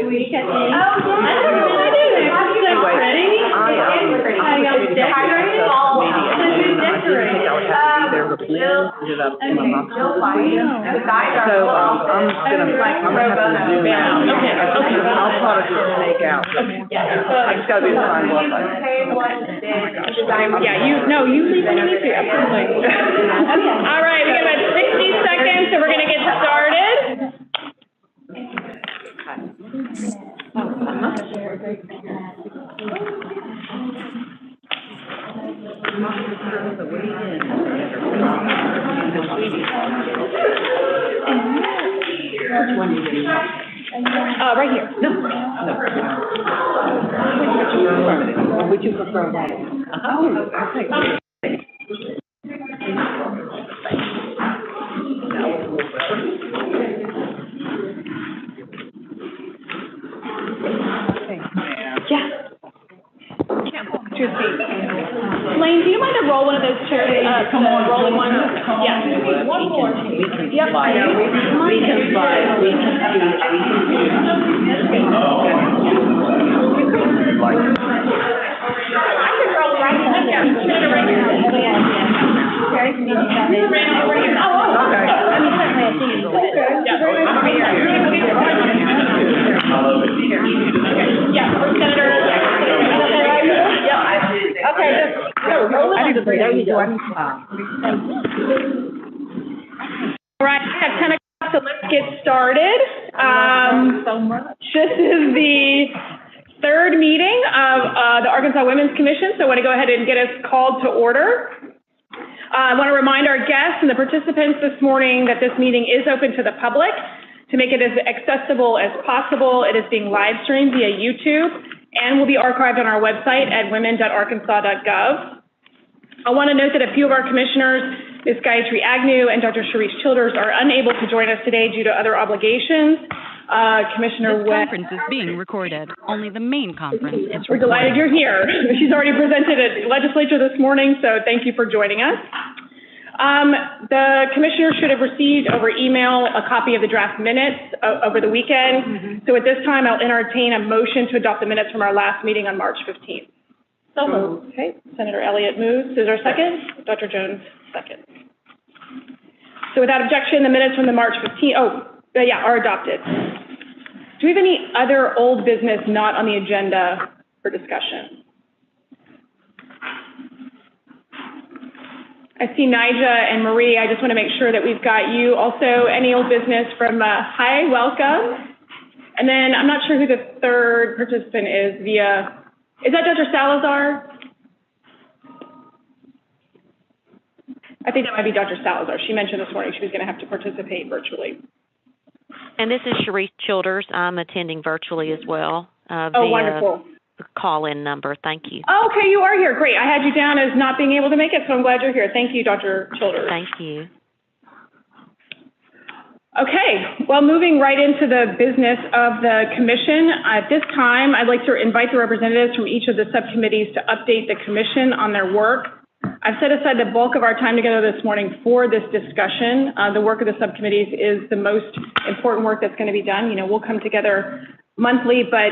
week, I think. Oh, yeah. You leave when you need to, absolutely. All right, we got about 60 seconds, so we're going to get started. Right here. No. Would you prefer that? Lane, do you mind to roll one of those chairs? Rolling one? Yeah. One more. Yep. We can All right, at 10 o'clock, so let's get started. This is the third meeting of the Arkansas Women's Commission, so I want to go ahead and get us called to order. I want to remind our guests and the participants this morning that this meeting is open to the public. To make it as accessible as possible, it is being live streamed via YouTube and will be archived on our website at women.arkansas.gov. I want to note that a few of our commissioners, Ms. Gayatri Agnew and Dr. Sharice Childers, are unable to join us today due to other obligations. Commissioner This conference is being recorded. Only the main conference is recorded. We're delighted you're here. She's already presented at the legislature this morning, so thank you for joining us. The commissioners should have received over email a copy of the draft minutes over the weekend. So at this time, I'll entertain a motion to adopt the minutes from our last meeting on March 15th. So moved. Okay, Senator Elliott moves. Is there a second? Dr. Jones, second. So without objection, the minutes from the March 15th, are adopted. Do we have any other old business not on the agenda for discussion? I see Nija and Marie. I just want to make sure that we've got you. Also, any old business from, hi, welcome. And then I'm not sure who the third participant is is that Dr. Salazar? I think that might be Dr. Salazar. She mentioned this morning she was going to have to participate virtually. And this is Sharice Childers. I'm attending virtually as well. Wonderful. Call-in number. Thank you. Okay, you are here. Great. I had you down as not being able to make it, so I'm glad you're here. Thank you, Dr. Childers. Thank you. Okay, well, moving right into the business of the commission, at this time, I'd like to invite the representatives from each of the subcommittees to update the commission on their work. I've set aside the bulk of our time together this morning for this discussion. The work of the subcommittees is the most important work that's going to be done. You know, we'll come together monthly, but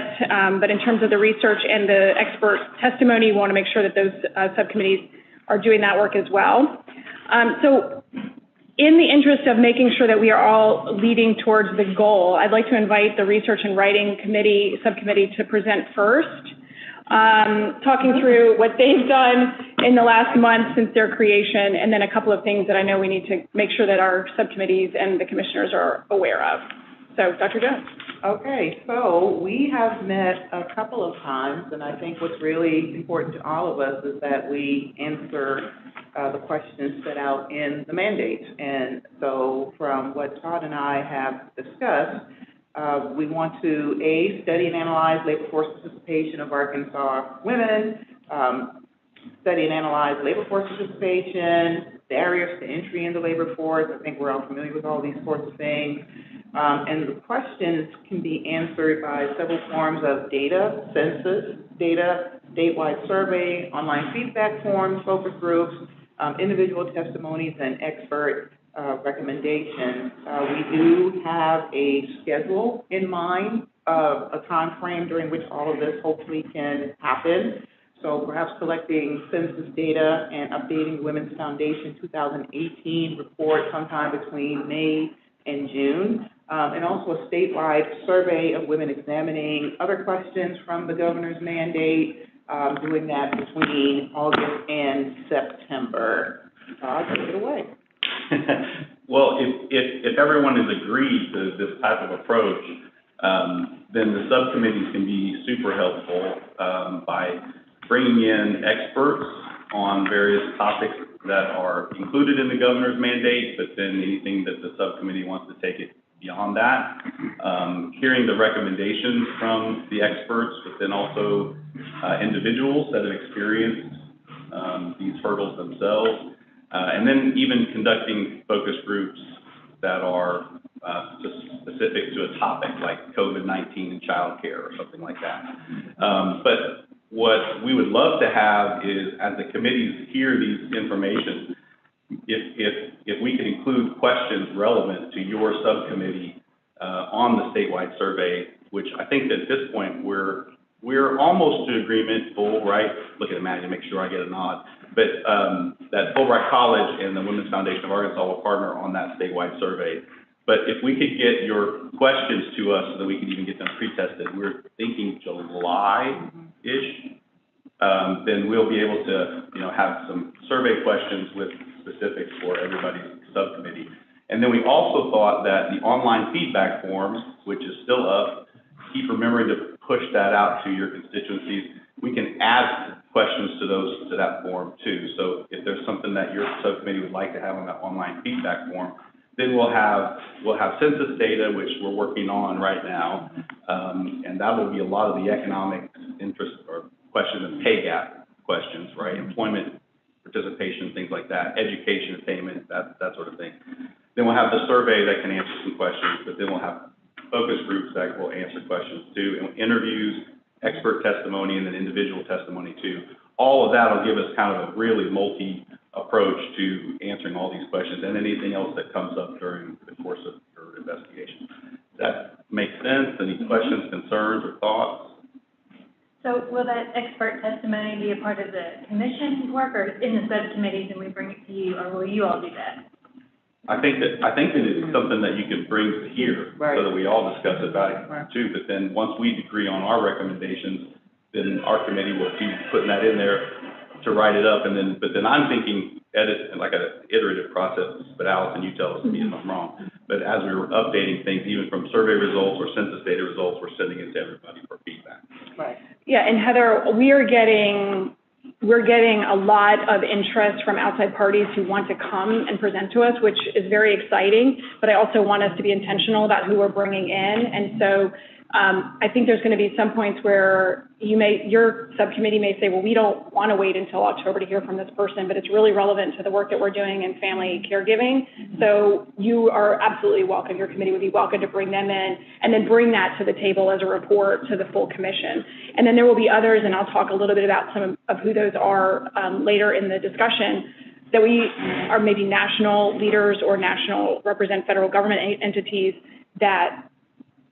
in terms of the research and the expert testimony, we want to make sure that those subcommittees are doing that work as well. So in the interest of making sure that we are all leading towards the goal, I'd like to invite the Research and Writing Subcommittee to present first, talking through what they've done in the last month since their creation, and then a couple of things that I know we need to make sure that our subcommittees and the commissioners are aware of. So, Dr. Jones. Okay, so we have met a couple of times, and I think what's really important to all of us is that we answer the questions set out in the mandate. And so from what Todd and I have discussed, we want to, A, study and analyze labor force participation of Arkansas women, study and analyze labor force participation, barriers to entry in the labor force. I think we're all familiar with all these sorts of things. And the questions can be answered by several forms of data, census data, statewide survey, online feedback forms, focus groups, individual testimonies, and expert recommendations. We do have a schedule in mind, a time frame during which all of this hopefully can happen. So perhaps collecting census data and updating Women's Foundation 2018 report sometime between May and June, and also a statewide survey of women examining other questions from the governor's mandate, doing that between August and September. I'll take it away. Well, if everyone has agreed to this type of approach, then the subcommittees can be super helpful by bringing in experts on various topics that are included in the governor's mandate, but then anything that the subcommittee wants to take it beyond that, hearing the recommendations from the experts, but then also individuals that have experienced these hurdles themselves, and then even conducting focus groups that are just specific to a topic like COVID-19 and child care or something like that. But what we would love to have is, as the committees hear these information, if we could include questions relevant to your subcommittee on the statewide survey, which I think that at this point we're almost to agreement, right? Look at Maddie to make sure I get a nod. But that Fulbright College and the Women's Foundation of Arkansas will partner on that statewide survey. But if we could get your questions to us so that we could even get them pre-tested, we're thinking July-ish, then we'll be able to, have some survey questions with specifics for everybody's subcommittee. And then we also thought that the online feedback form, which is still up, keep remembering to push that out to your constituencies. We can add questions to that form too. So if there's something that your subcommittee would like to have on that online feedback form, then we'll have census data, which we're working on right now, and that will be a lot of the economic interest or question and pay gap questions, right? Employment participation, things like that, education attainment, that sort of thing. Then we'll have the survey that can answer some questions, but then we'll have focus groups that will answer questions too, and interviews, expert testimony, and then individual testimony too. All of that will give us kind of a really approach to answering all these questions and anything else that comes up during the course of your investigation. Does that make sense? Any questions, concerns, or thoughts? So will that expert testimony be a part of the commission's work or in the subcommittees and we bring it to you, or will you all do that? I think that it's something that you can bring here, Right. so that we all discuss about it Right. too. But then once we agree on our recommendations, then our committee will be putting that in there to write it up, but then I'm thinking like an iterative process, but Allison, you tell us if I'm wrong. But as we were updating things, even from survey results or census data results, we're sending it to everybody for feedback. Right. Yeah, and Heather, we're getting a lot of interest from outside parties who want to come and present to us, which is very exciting, but I also want us to be intentional about who we're bringing in. And so I think there's going to be some points where your subcommittee may say, well, we don't want to wait until October to hear from this person, but it's really relevant to the work that we're doing in family caregiving. So you are absolutely welcome. Your committee would be welcome to bring them in and then bring that to the table as a report to the full commission. And then there will be others, and I'll talk a little bit about some of who those are later in the discussion, that we are maybe national leaders or represent federal government entities that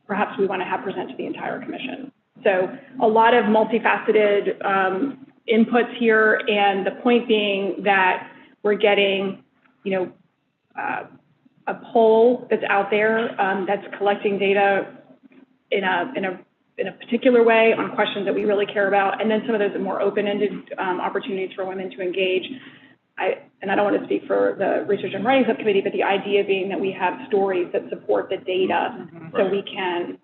perhaps we want to have present to the entire commission. So a lot of multifaceted inputs here, and the point being that we're getting, a poll that's out there that's collecting data in a particular way on questions that we really care about, and then some of those more open-ended opportunities for women to engage. And I don't want to speak for the Research and Writing Subcommittee, but the idea being that we have stories that support the data so we can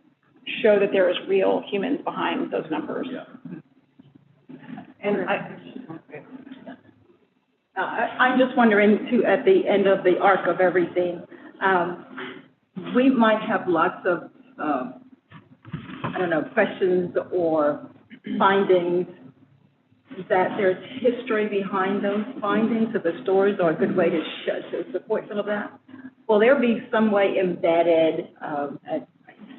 show that there is real humans behind those numbers. Yeah. And I'm just wondering too, at the end of the arc of everything, we might have lots of, questions or findings that there's history behind those findings of the stories, or a good way to support some of that. Will there be some way embedded, a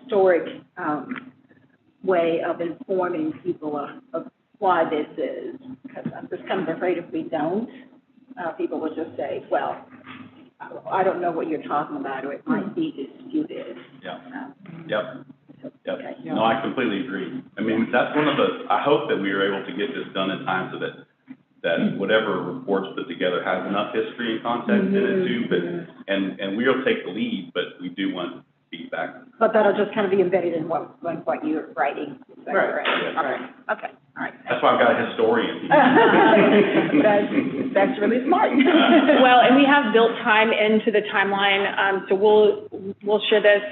historic way of informing people of why this is? Because I'm just kind of afraid if we don't, people will just say, well, I don't know what you're talking about, or it might be disputed. Yeah, yep. Yep. Okay. No, I completely agree. I mean, that's one of the, I hope that we are able to get this done in time so that whatever report's put together has enough history and context in it too, but, and we'll take the lead, but we do want feedback. But that'll just kind of be embedded in what you're writing. Is that Right, correct? right. Okay, all right. That's why I've got a historian. That's really smart. Well, and we have built time into the timeline, so we'll share this.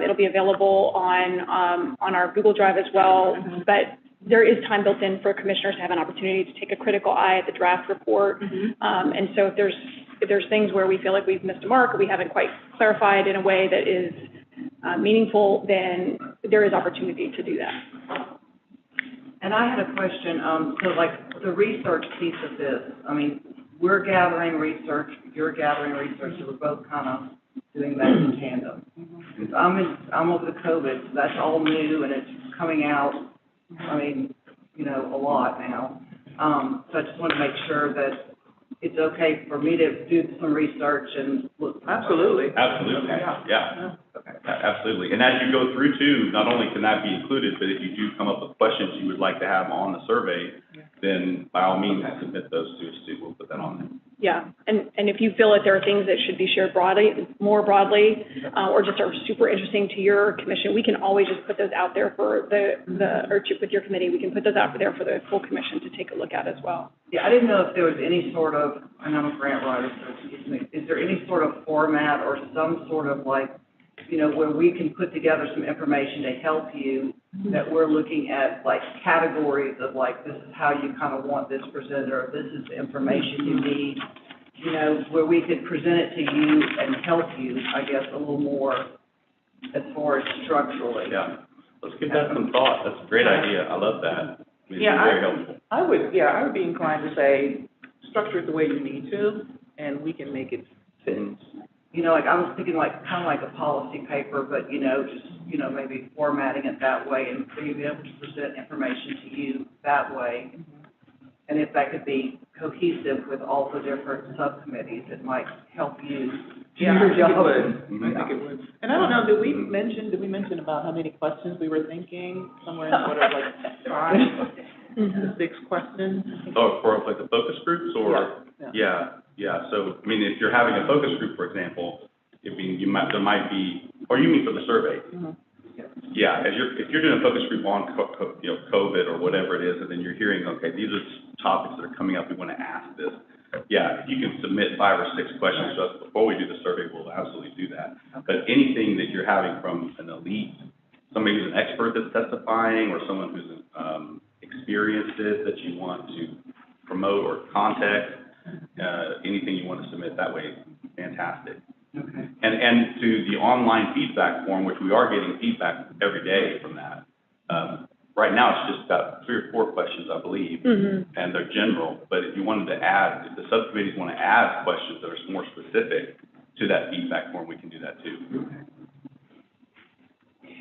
It'll be available on our Google Drive as well. But there is time built in for commissioners to have an opportunity to take a critical eye at the draft report. And so if there's things where we feel like we've missed a mark, or we haven't quite clarified in a way that is meaningful, then there is opportunity to do that. And I had a question, so like the research piece of this, I mean, we're gathering research, you're gathering research, so we're both kind of doing that in tandem. I'm over the COVID, so that's all new and it's coming out, I mean, you know, a lot now. So I just want to make sure that it's okay for me to do some research and look. Absolutely. Absolutely, yeah. Absolutely. And as you go through too, not only can that be included, but if you do come up with questions you would like to have on the survey, then by all means, submit those to us too. We'll put that on there. Yeah, and if you feel that there are things that should be shared more broadly, or just are super interesting to your commission, we can always just put those out there for with your committee. We can put those out there for the full commission to take a look at as well. Yeah, I didn't know if there was any sort of, and I'm a grant writer, so excuse me, is there any sort of format or some sort of like, you know, where we can put together some information to help you, that we're looking at like categories of like, this is how you kind of want this presented, or this is the information you need, you know, where we could present it to you and help you, I guess, a little more as far as structurally. Yeah, let's give that some thought. That's a great idea. I love that. It's Yeah, very helpful. I would be inclined to say, structure it the way you need to, and we can make it fit. You know, like I was thinking like, kind of like a policy paper, but, you know, just, you know, maybe formatting it that way and for you to be able to present information to you that way. And if that could be cohesive with all the different subcommittees, it might help you do Yeah, your job. I think it would. And I don't know, did we mention about how many questions we were thinking? Somewhere in the order of like 5 to 6 questions? Oh, for like the focus groups or? Yeah. Yeah. So, I mean, if you're having a focus group, for example, there might be, or you mean for the survey? Yeah, if you're doing a focus group on COVID or whatever it is, and then you're hearing, okay, these are topics that are coming up, we want to ask this. Yeah, if you can submit 5 or 6 questions to us before we do the survey, we'll absolutely do that. But anything that you're having from an elite, somebody who's an expert that's testifying, or someone who's experienced it that you want to promote or contact, anything you want to submit that way, fantastic. Okay. And to the online feedback form, which we are getting feedback every day from that. Right now, it's just about 3 or 4 questions, I believe, and they're general. But if you wanted to add, if the subcommittees want to add questions that are more specific to that feedback form, we can do that too. Go ahead.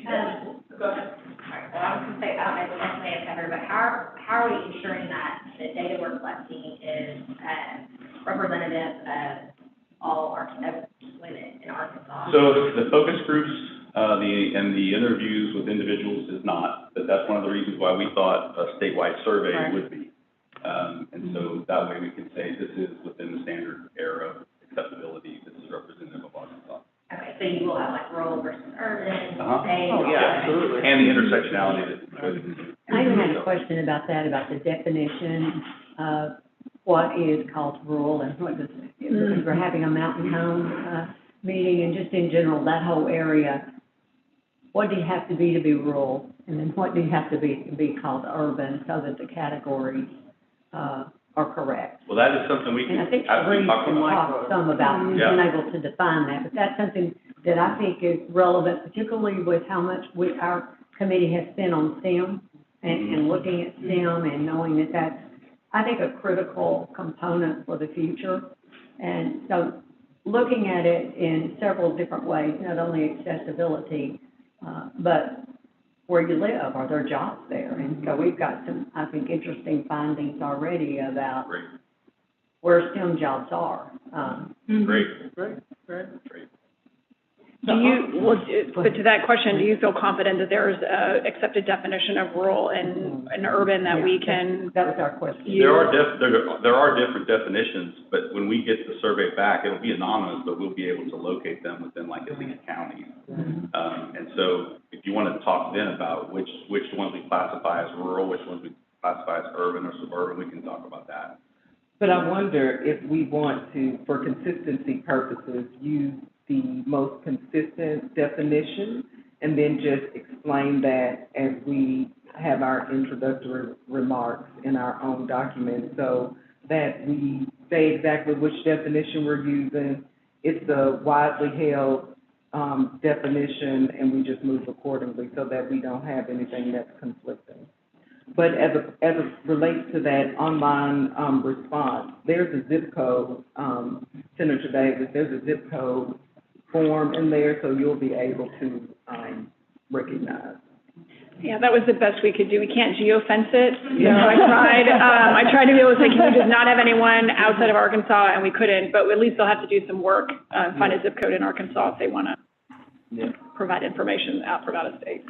I was going to say, I don't know if that's may have covered, but how are we ensuring that the data we're collecting is representative of all our women in Arkansas? So the focus groups, and the interviews with individuals is not, but that's one of the reasons why we thought a statewide survey would be. And so that way we can say this is within the standard era of acceptability, this is representative of Arkansas. Okay, so you will have like rural versus urban, state. Oh, yeah, absolutely. And the intersectionality that. I had a question about that, about the definition of what is called rural and what does, because we're having a mountain home meeting, and just in general, that whole area, what do you have to be rural? And then what do you have to be called urban, so that the categories are correct? Well, that is something we can And I think absolutely Reese talk can about. talk some about being able to define that, but that's something that I think is relevant, particularly with how much our committee has spent on STEM and looking at STEM and knowing that that's, I think, a critical component for the future. And so looking at it in several different ways, not only accessibility, but where you live, are there jobs there? And so we've got some, I think, interesting findings already about where STEM jobs are. Great. Do you, well, but to that question, do you feel confident that there's a accepted definition of rural and urban that we can That was our question. use? There are different definitions, but when we get the survey back, it'll be anonymous, but we'll be able to locate them within like at least counties. And so if you want to talk then about which ones we classify as rural, which ones we classify as urban or suburban, we can talk about that. But I wonder if we want to, for consistency purposes, use the most consistent definition and then just explain that as we have our introductory remarks in our own document so that we say exactly which definition we're using. It's a widely held definition and we just move accordingly so that we don't have anything that's conflicting. But as it relates to that online response, there's a zip code, Senator Davis, there's a zip code form in there, so you'll be able to recognize. Yeah, that was the best we could do. We can't geofence it. So I tried to be able to say, can we just not have anyone outside of Arkansas, and we couldn't, but at least they'll have to do some work, find a zip code in Arkansas if they want to provide information out from out of state.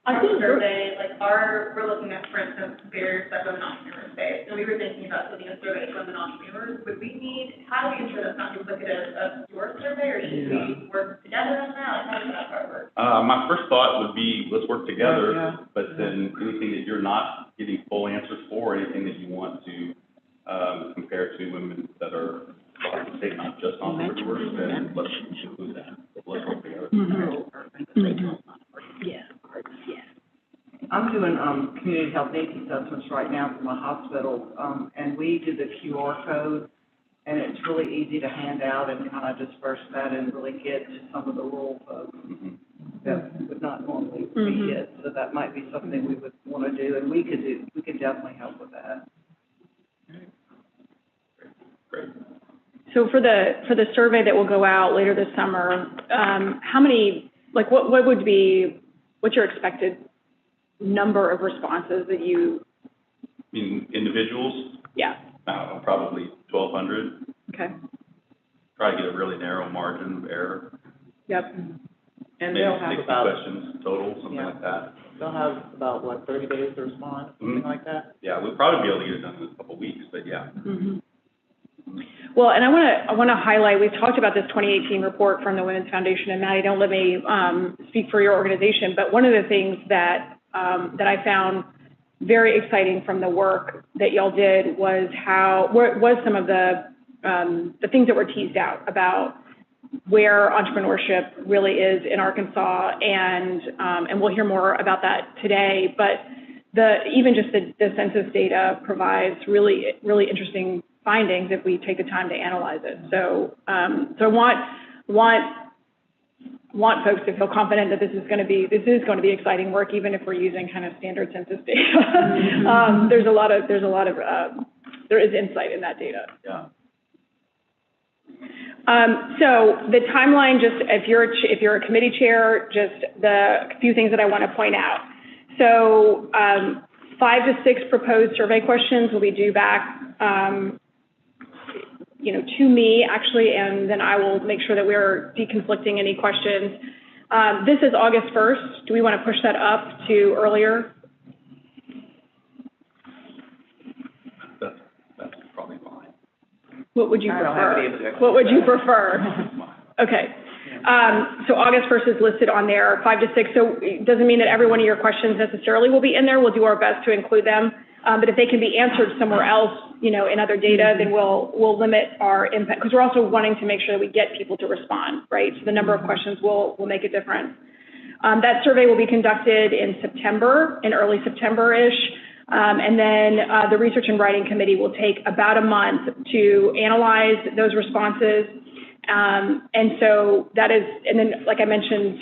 On the survey, like we're looking at, for instance, barriers that women entrepreneurs face, and we were thinking about doing a survey of women entrepreneurs. Would we need, how do we ensure that's not duplicative of your survey, or should we work together on that? Like, how does that part work? My first thought would be, let's work together, but then anything that you're not getting full answers for, anything that you want to, compare to women that are, say, not just entrepreneurs, then let's include that. Let's work together. Yeah. I'm doing, community health needs assessments right now for my hospital, and we did the QR code, and it's really easy to hand out and kind of disperse that and really get to some of the rural folks that would not normally be hit. So that might be something we would want to do, and we could definitely help with that. Great. So for the survey that will go out later this summer, how many, like what would be, what's your expected number of responses that you? In individuals? Yeah. Probably 1,200. Okay. Try to get a really narrow margin of error. Yep. And Maybe they'll have 60 about, questions total, something like that. they'll have about, 30 days to respond, something like that? Yeah, we'll probably be able to get it done in a couple of weeks, but yeah. Well, and I want to highlight, we've talked about this 2018 report from the Women's Foundation, and Maddie, don't let me speak for your organization, but one of the things that I found very exciting from the work that y'all did was some of the things that were teased out about where entrepreneurship really is in Arkansas, and we'll hear more about that today, but even just the census data provides really, really interesting findings if we take the time to analyze it. So I want folks to feel confident that this is going to be exciting work, even if we're using kind of standard census data. There is insight in that data. Yeah. So the timeline, just if you're a committee chair, just the few things that I want to point out. So 5 to 6 proposed survey questions will be due back to me, actually, and then I will make sure that we're deconflicting any questions. This is August 1st. Do we want to push that up to earlier? That's probably fine. What would you prefer? I don't have any objection. What would you prefer? Okay. So August 1st is listed on there, 5 to 6. So it doesn't mean that every one of your questions necessarily will be in there. We'll do our best to include them. But if they can be answered somewhere else, in other data, then we'll limit our impact, because we're also wanting to make sure that we get people to respond, right? So the number of questions will make a difference. That survey will be conducted in early September-ish. And then the Research and Writing Committee will take about a month to analyze those responses. And so that is, and then like I mentioned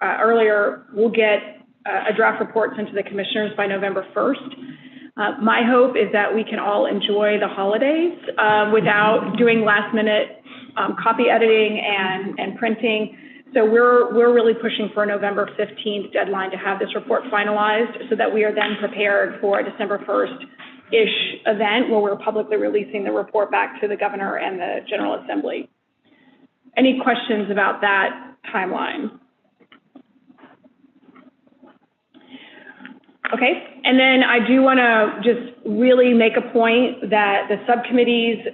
earlier, we'll get a draft report sent to the commissioners by November 1st. My hope is that we can all enjoy the holidays without doing last-minute copy editing and printing. So we're really pushing for a November 15th deadline to have this report finalized so that we are then prepared for a December 1st event where we're publicly releasing the report back to the governor and the General Assembly. Any questions about that timeline? Okay, and then I do want to just really make a point that the subcommittees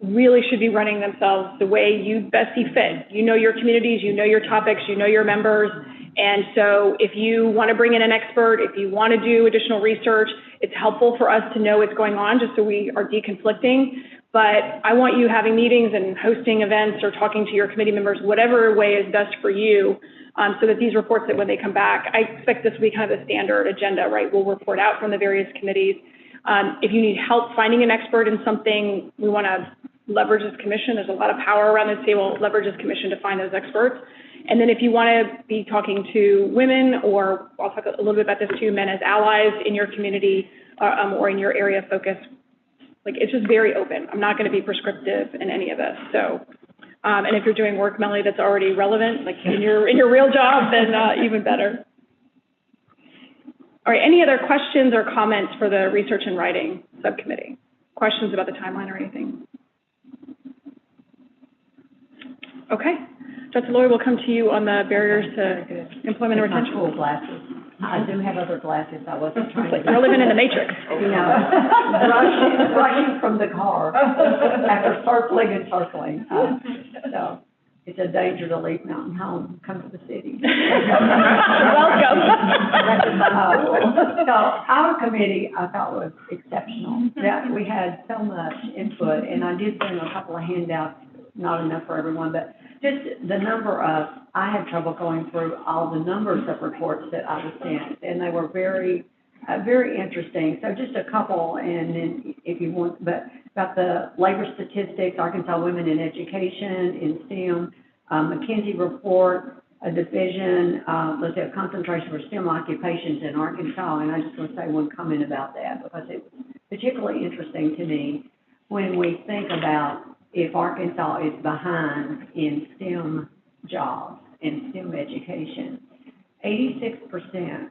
really should be running themselves the way you best see fit. You know your communities, you know your topics, you know your members, and so if you want to bring in an expert, if you want to do additional research, it's helpful for us to know what's going on just so we are deconflicting. But I want you having meetings and hosting events or talking to your committee members, whatever way is best for you, so that these reports, that when they come back, I expect this to be kind of the standard agenda, right? We'll report out from the various committees. If you need help finding an expert in something, we want to leverage this commission. There's a lot of power around this table. Leverage this commission to find those experts. And then if you want to be talking to women, or I'll talk a little bit about this too, men as allies in your community or in your area of focus, like it's just very open. I'm not going to be prescriptive in any of this. So, and if you're doing work, Melanie, that's already relevant, like in your real job, then even better. All right, any other questions or comments for the Research and Writing Subcommittee? Questions about the timeline or anything? Okay. Dr. Lloyd, we'll come to you on the barriers to employment and retention. Cool glasses. I do have other glasses. I wasn't trying to. You're living in the Matrix. You know, rushing from the car after circling and circling. So it's a danger to leave Mountain Home, come to the city. Welcome. So our committee, I thought, was exceptional. Yeah, we had so much input, and I did bring a couple of handouts, not enough for everyone, but just the number of, I had trouble going through all the numbers of reports that I was sent, and they were very, very interesting. So just a couple, and then if you want, but about the labor statistics, Arkansas Women in Education, in STEM, McKinsey report, a division, let's say a concentration for STEM occupations in Arkansas, and I just want to say one comment about that because it was particularly interesting to me when we think about if Arkansas is behind in STEM jobs and STEM education. 86%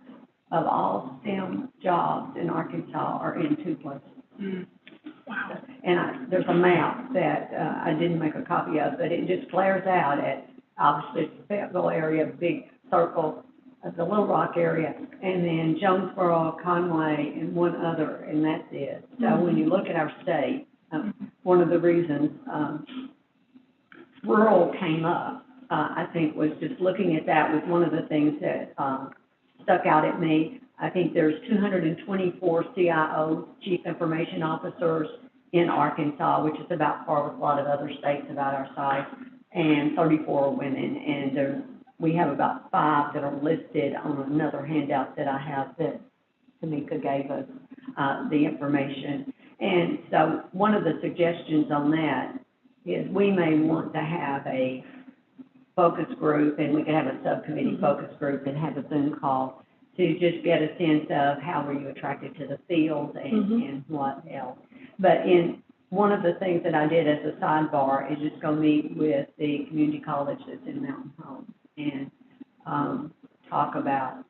of all STEM jobs in Arkansas are in 2 places. Mm. Wow. And there's a map that I didn't make a copy of, but it just flares out at, obviously, Fayetteville area, big circle, the Little Rock area, and then Jonesboro, Conway, and one other, and that's it. So when you look at our state, one of the reasons rural came up, I think, was just looking at that was one of the things that stuck out at me. I think there's 224 CIOs, Chief Information Officers, in Arkansas, which is about par with a lot of other states about our size, and 34 women. And we have about 5 that are listed on another handout that I have that Tamika gave us the information. And so one of the suggestions on that is we may want to have a focus group, and we could have a subcommittee focus group and have a Zoom call to just get a sense of how were you attracted to the field and what else. But one of the things that I did as a sidebar is just go meet with the community college that's in Mountain Home and talk about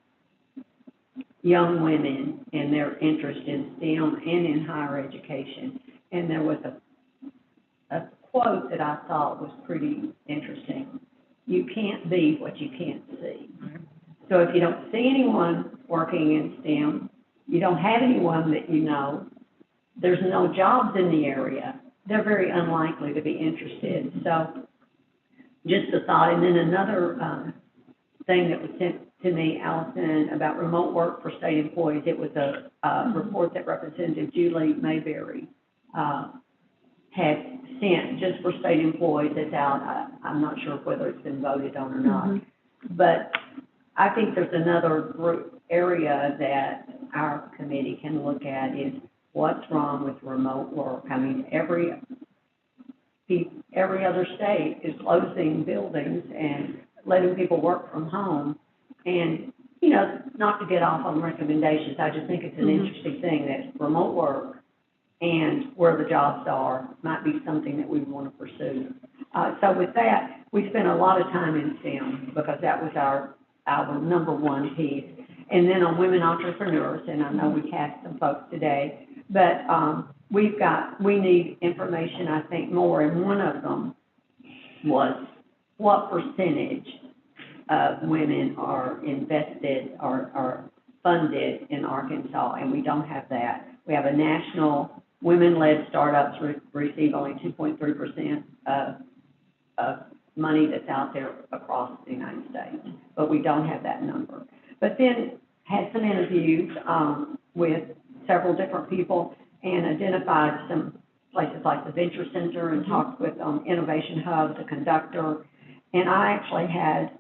young women and their interest in STEM and in higher education. And there was a quote that I thought was pretty interesting. You can't be what you can't see. So if you don't see anyone working in STEM, you don't have anyone that you know, there's no jobs in the area, they're very unlikely to be interested. So just a thought. And then another thing that was sent to me, Allison, about remote work for state employees. It was a report that Representative Julie Mayberry had sent just for state employees. That's out. I'm not sure whether it's been voted on or not. But I think there's another area that our committee can look at is what's wrong with remote work. I mean, every other state is closing buildings and letting people work from home. And, you know, not to get off on recommendations, I just think it's an interesting thing that remote work and where the jobs are might be something that we want to pursue. So with that, we spent a lot of time in STEM because that was our number one piece. And then on women entrepreneurs, and I know we had some folks today, But, we need information, I think, more, and one of them was what percentage of women are invested or are funded in Arkansas, and we don't have that. We have a national, women-led startups receive only 2.3% of money that's out there across the United States, but we don't have that number. But then had some interviews, with several different people and identified some places like the Venture Center and talked with, Innovation Hub, the conductor. And I actually had,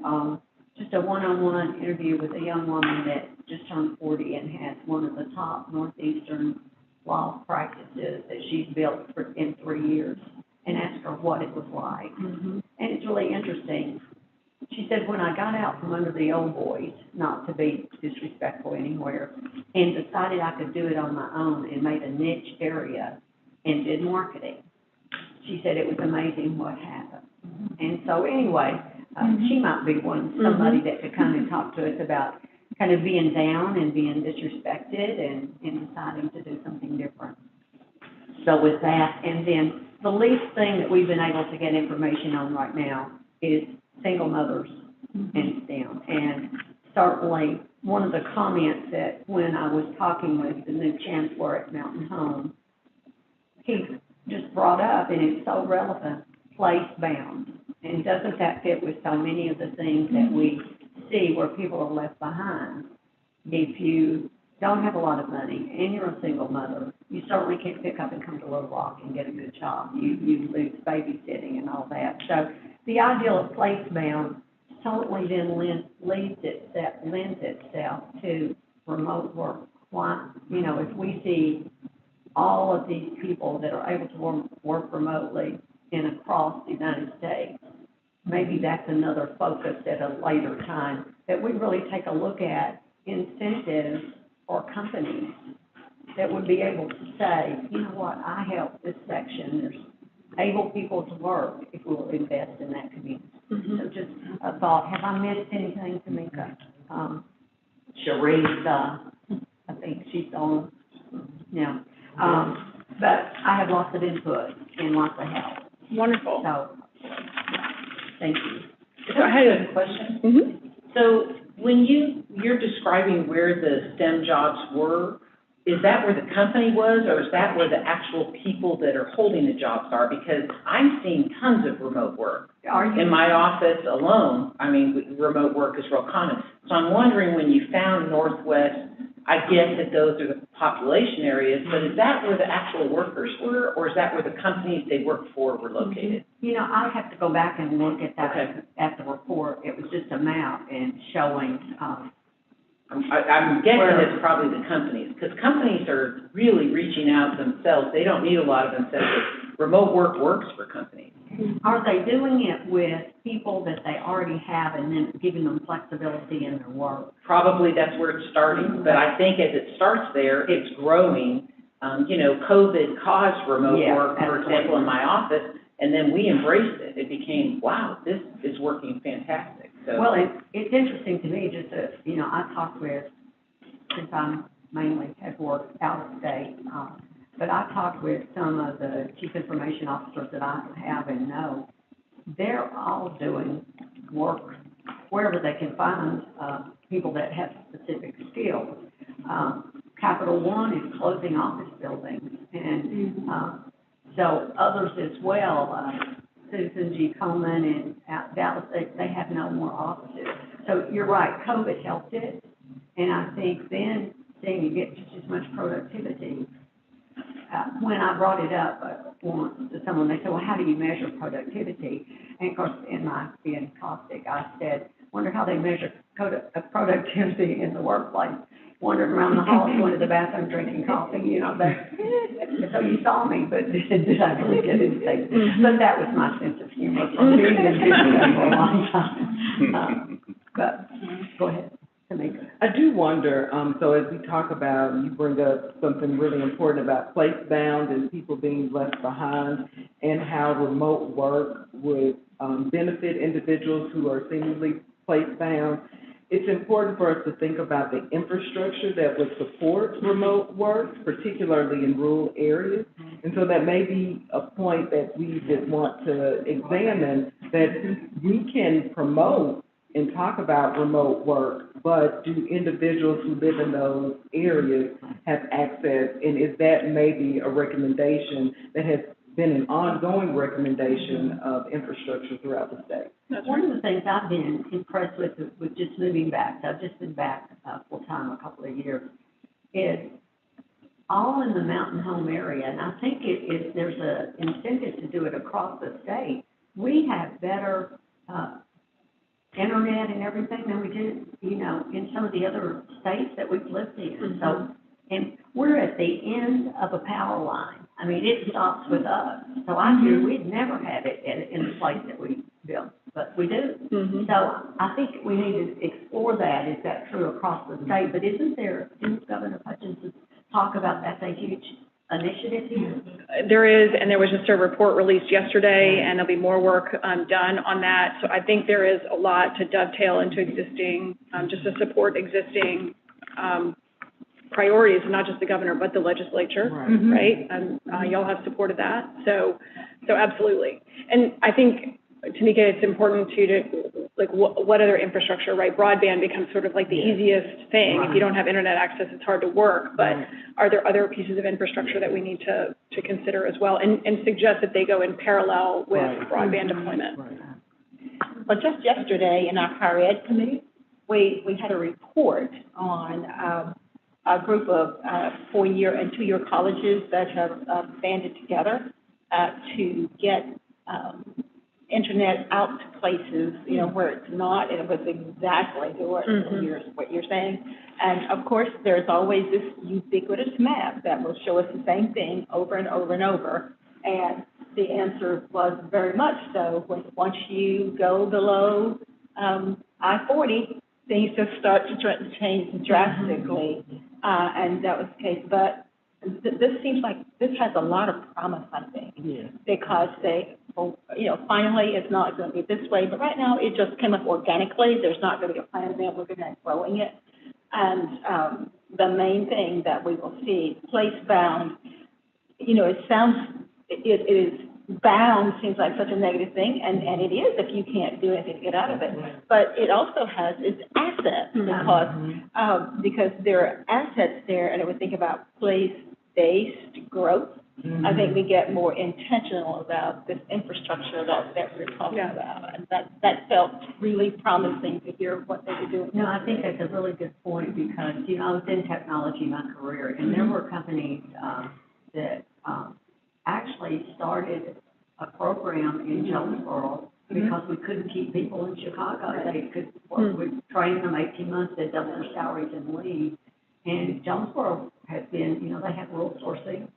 just a one-on-one interview with a young woman that just turned 40 and has one of the top Northeastern law practices that she's built in 3 years, and asked her what it was like. And it's really interesting. She said, when I got out from under the old boys, not to be disrespectful anywhere, and decided I could do it on my own and made a niche area and did marketing, she said it was amazing what happened. And so anyway, she might be somebody that could come and talk to us about kind of being down and being disrespected and deciding to do something different. So with that, and then the least thing that we've been able to get information on right now is single mothers and STEM. And certainly, one of the comments that when I was talking with the new chancellor at Mountain Home, he just brought up, and it's so relevant, place-bound. And doesn't that fit with so many of the things that we see where people are left behind? If you don't have a lot of money and you're a single mother, you certainly can't pick up and come to Little Rock and get a good job. You lose babysitting and all that. So the ideal of place-bound totally then lends itself to remote work. Why? You know, if we see all of these people that are able to work remotely and across the United States, maybe that's another focus at a later time, that we really take a look at incentives for companies that would be able to say, you know what, I help this section, there's able people to work if we'll invest in that community. So just a thought. Have I missed anything, Tamika? Sharice, I think she's on, yeah. But I have lots of input and lots of help. Wonderful. So, thank you. So I had a question. So when you're describing where the STEM jobs were, is that where the company was, or is that where the actual people that are holding the jobs are? Because I'm seeing tons of remote work. In my office alone, I mean, remote work is real common. So I'm wondering, when you found Northwest, I get that those are the population areas, but is that where the actual workers were, or is that where the companies they work for were located? You know, I'll have to go back and look at that, at the report. It was just a map and showing, I'm guessing it's probably the companies, because companies are really reaching out themselves. They don't need a lot of incentives. Remote work works for companies. Are they doing it with people that they already have and then giving them flexibility in their work? Probably that's where it's starting, but I think as it starts there, it's growing. You know, COVID caused remote work, for example, in my office, and then we embraced it. It became, wow, this is working fantastic. So. Well, it's interesting to me, just to, you know, I talk with, since I'm mainly have worked out of state, but I talked with some of the chief information officers that I have and know. They're all doing work wherever they can find people that have specific skills. Capital One is closing office buildings, and so others as well. Susan G. Coleman and Dallas, they have no more offices. So you're right, COVID helped it, and I think then seeing you get just as much productivity. When I brought it up once to someone, they said, well, how do you measure productivity? And of course, in my being caustic, I said, wonder how they measure productivity in the workplace. Wandering around the halls, going to the bathroom, drinking coffee, you know, so you saw me, but did I really get anything? But that was my sense of humor from being in business for a long time. But, go ahead, Tamika. I do wonder, so as we talk about, you bring up something really important about place-bound and people being left behind, and how remote work would benefit individuals who are seemingly place-bound. it's important for us to think about the infrastructure that would support remote work, particularly in rural areas. And so that may be a point that we would want to examine, that we can promote and talk about remote work, but do individuals who live in those areas have access? And is that maybe a recommendation that has been an ongoing recommendation of infrastructure throughout the state? One of the things I've been impressed with just moving back, so I've just been back full-time a couple of years, is all in the mountain home area, and I think there's an incentive to do it across the state. We have better internet and everything than we do, in some of the other states that we've lived in. So, and we're at the end of a power line. I mean, it stops with us. So I hear we'd never have it in the place that we built, but we do. So I think we need to explore that. Is that true across the state? But didn't Governor Hutchinson talk about that's a huge initiative here? There is, and there was just a report released yesterday, and there'll be more work done on that. So I think there is a lot to dovetail into existing, just to support existing priorities, not just the governor, but the legislature, right? Y'all have supported that, so absolutely. And I think, Tamika, it's important to like, what other infrastructure, right? Broadband becomes sort of like the easiest thing. If you don't have internet access, it's hard to work, but are there other pieces of infrastructure that we need to consider as well, and suggest that they go in parallel with broadband deployment? Well, just yesterday in our higher ed committee, we had a report on a group of 4-year and 2-year colleges that have banded together to get internet out to places, where it's not, and it was exactly what you're saying. And of course, there's always this ubiquitous map that will show us the same thing over and over and over. And the answer was very much so. Once you go below I-40, things just start to change drastically. And that was the case. But this seems like this has a lot of promise, I think, because finally it's not going to be this way. But right now, it just came up organically. There's not really a plan there. We're going to growing it. And the main thing that we will see, place-bound, it is bound seems like such a negative thing, and it is if you can't do anything to get out of it. But it also has its assets because there are assets there, and I would think about place-based growth. I think we get more intentional about this infrastructure that we're talking about, and that felt really promising to hear what they were doing. No, I think that's a really good point because, I was in technology my career, and there were companies that actually started a program in Jonesboro because we couldn't keep people in Chicago. They could work, we'd train them 18 months, they'd double their salaries and leave. And Jonesboro has been, they have rural sourcing,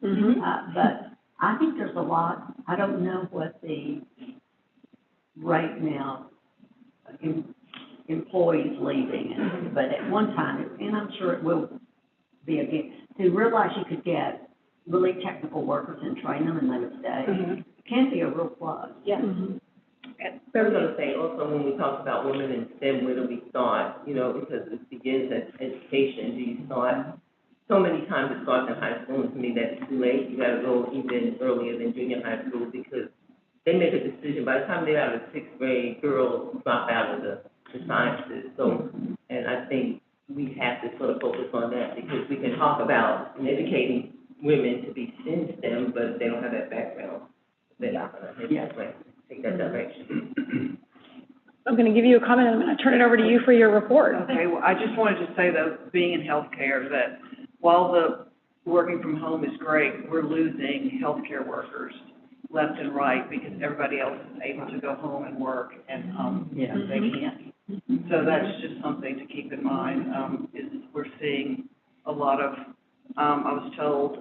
but I think there's a lot, I don't know what the right now employees leaving, but at one time, and I'm sure it will be again, to realize you could get really technical workers and train them and they would stay, can be a real plus. Yeah. I was going to say also when we talk about women in STEM, where do we start? Because it begins at education. Do you start? So many times it starts in high school, and to me that's too late. You got to go even earlier than junior high school because they make a decision. By the time they're out of 6th grade, girls drop out of the sciences. So, and I think we have to sort of focus on that because we can talk about educating women to be in STEM, but if they don't have that background, they're not going to take that direction. I'm going to give you a comment, and I'm going to turn it over to you for your report. Okay, well, I just wanted to say, though, being in healthcare, that while the working from home is great, we're losing healthcare workers left and right because everybody else is able to go home and work, and they can't. So that's just something to keep in mind, is we're seeing a lot of, I was told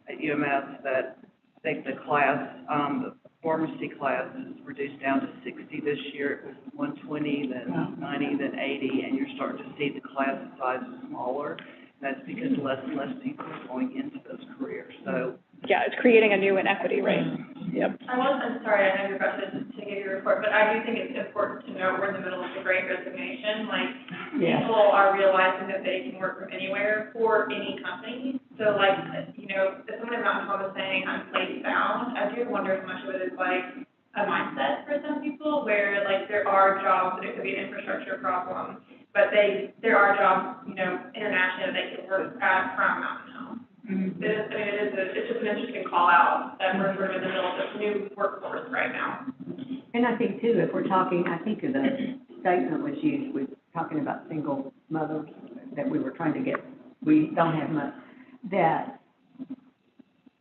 at UMS that I think the class, the pharmacy class is reduced down to 60 this year. It was 120, then 90, then 80, and you're starting to see the class size is smaller. That's because less and less people are going into those careers. So yeah, it's creating a new inequity, right? Yep. I'm sorry, I know you're about to give your report. report, but I do think it's important to note we're in the middle of the Great Resignation. Like, Yeah. people are realizing that they can work from anywhere for any company. So like, you know, if someone is not home saying I'm place bound, I do wonder how much of it is like a mindset for some people where like there are jobs that it could be an infrastructure problem, but there are jobs, you know, internationally that they can work at from Mountain Home. Mm-hmm. It's just an interesting call out that we're sort of in the middle of this new workforce right now. And I think too, if we're talking, I think of the statement was used, we're talking about single mothers that we were trying to get, we don't have much, that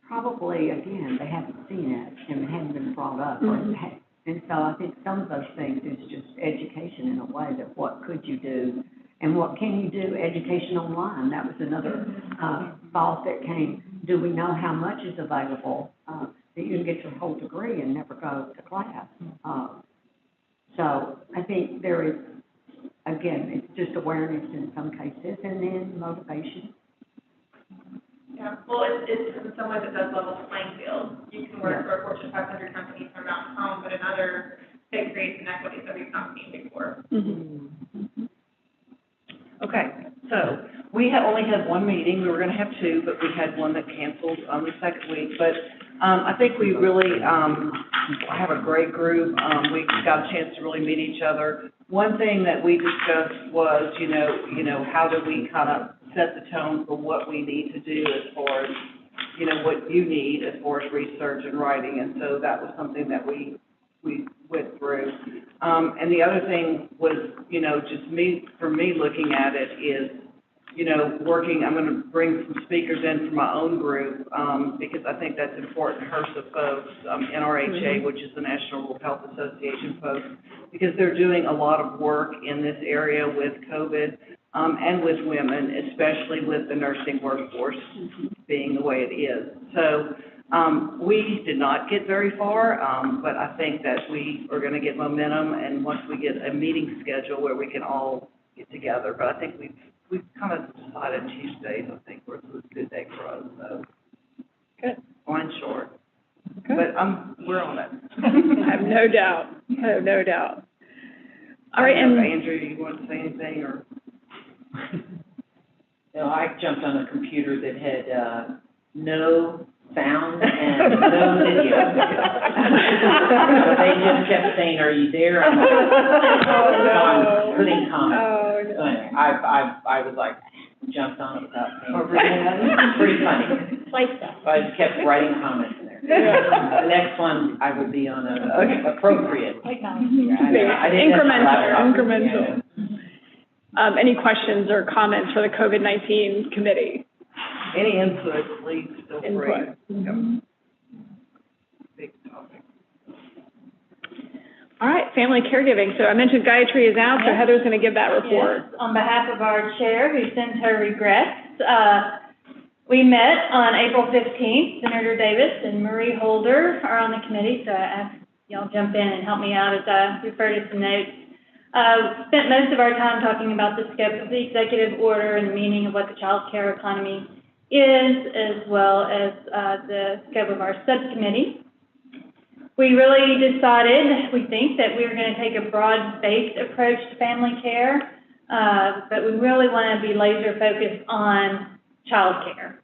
probably, again, they haven't seen it and it hadn't been brought up. And so I think some of those things is just education in a way that what could you do and what can you do, education online. That was another thought that came. Do we know how much is available that you can get your whole degree and never go to class? So I think there is, again, it's just awareness in some cases and then motivation. Yeah, well, it's in some ways it does level the playing field. You can work for a Fortune 500 company from Mountain Home, but another, it creates inequities that we've not seen before. Mm-hmm. Okay, so we only had one meeting, we were gonna have two, but we had one that canceled on the second week, but, I think we really, have a great group, we got a chance to really meet each other. One thing that we discussed was, you know, how do we kind of set the tone for what we need to do as far as, you know, what you need as far as research and writing, and so that was something that we went through. And the other thing was, you know, just for me looking at it is, you know, I'm gonna bring some speakers in from my own group, because I think that's important, HRSA folks, NRHA, which is the National Rural Health Association folks, because they're doing a lot of work in this area with COVID, and with women, especially with the nursing workforce being the way it is. So, we did not get very far, but I think that we are gonna get momentum, and once we get a meeting schedule where we can all get together, but I think we've kind of decided Tuesdays, I think, was a good day for us, so. Good. Line short. Good. But, we're on it. I have no doubt. All right, and Andrew, you want to say anything, or? You know, I jumped on a computer that had, no sound and no video. So they just kept saying, "Are you there?" I'm like, putting comments. Oh, no. So anyway, I was like, jumped on it without saying. Pretty funny. Like that. So I just kept writing comments in there. The next one, I would be on a appropriate. Like that. I didn't have my laptop. Incremental. Any questions or comments for the COVID-19 committee? Any input, please, feel free. Input. Yep. Big topic. All right, family caregiving. So I mentioned Gayatri is out, so Heather's going to give that report. Yes, on behalf of our chair, who sends her regrets, we met on April 15th. Senator Davis and Marie Holder are on the committee, so I asked y'all jump in and help me out as I refer to some notes. Spent most of our time talking about the scope of the executive order and the meaning of what the child care economy is, as well as the scope of our subcommittee. We really decided, we think, that we were going to take a broad-based approach to family care, but we really want to be laser-focused on child care.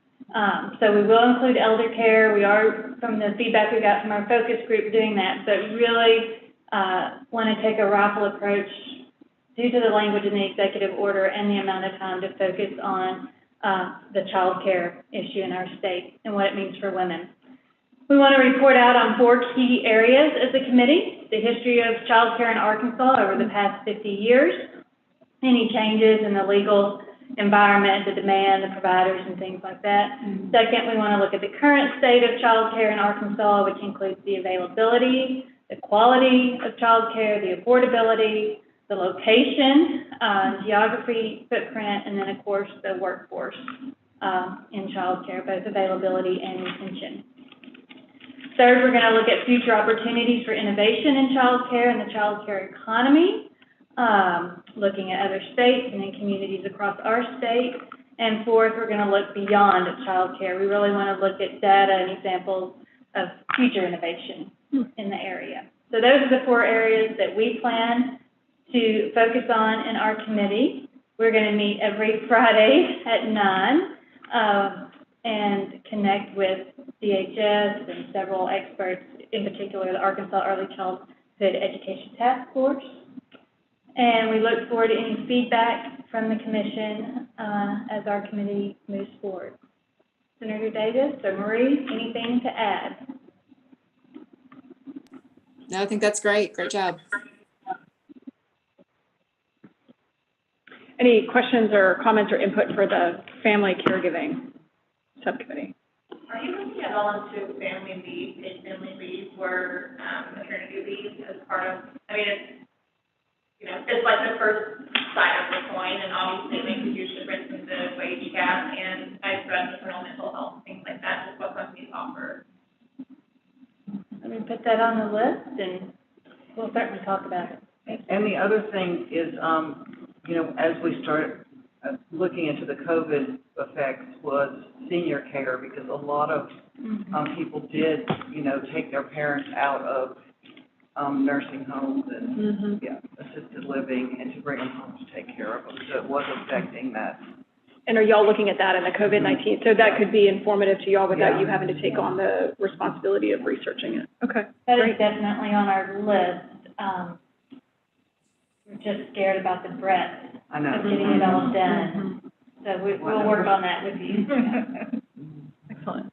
So we will include elder care. We are, from the feedback we got from our focus group, doing that, but really want to take a rifle approach due to the language in the executive order and the amount of time to focus on the child care issue in our state and what it means for women. We want to report out on 4 key areas as a committee: the history of child care in Arkansas over the past 50 years, any changes in the legal environment, the demand, the providers, and things like that. Second, we want to look at the current state of child care in Arkansas, which includes the availability, the quality of child care, the affordability, the location, geography, footprint, and then, of course, the workforce in child care, both availability and retention. Third, we're going to look at future opportunities for innovation in child care and the child care economy, looking at other states and in communities across our state. And fourth, we're going to look beyond child care. We really want to look at data and examples of future innovation in the area. So those are the 4 areas that we plan to focus on in our committee. We're going to meet every Friday at 9 and connect with DHS and several experts, in particular the Arkansas Early Childhood Education Task Force. And we look forward to any feedback from the commission as our committee moves forward. Senator Davis or Marie, anything to add? No, I think that's great. Great job. Any questions or comments or input for the Family Caregiving Subcommittee? Are you looking at all into family leave, paid family leave, or maternity leave as part of, I mean, it's like the first side of the coin, and obviously it makes a huge difference in the wage gap, and I've read maternal mental health, things like that, is what companies offer. Let me put that on the list, and we'll certainly talk about it. And the other thing is, as we start looking into the COVID effects, was senior care, because a lot of people did, take their parents out of nursing homes and assisted living, and to bring them home to take care of them. So it was affecting that. And are y'all looking at that in the COVID-19? So that could be informative to y'all without you having to take on the responsibility of researching it. Okay. That is definitely on our list. We're just scared about the breadth of getting it all done. So we'll work on that with you. Excellent.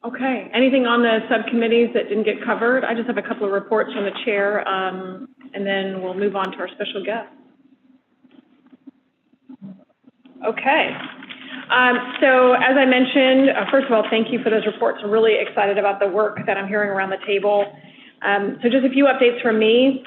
Okay. Anything on the subcommittees that didn't get covered? I just have a couple of reports from the chair, and then we'll move on to our special guest. Okay. So as I mentioned, first of all, thank you for those reports. I'm really excited about the work that I'm hearing around the table. So just a few updates from me.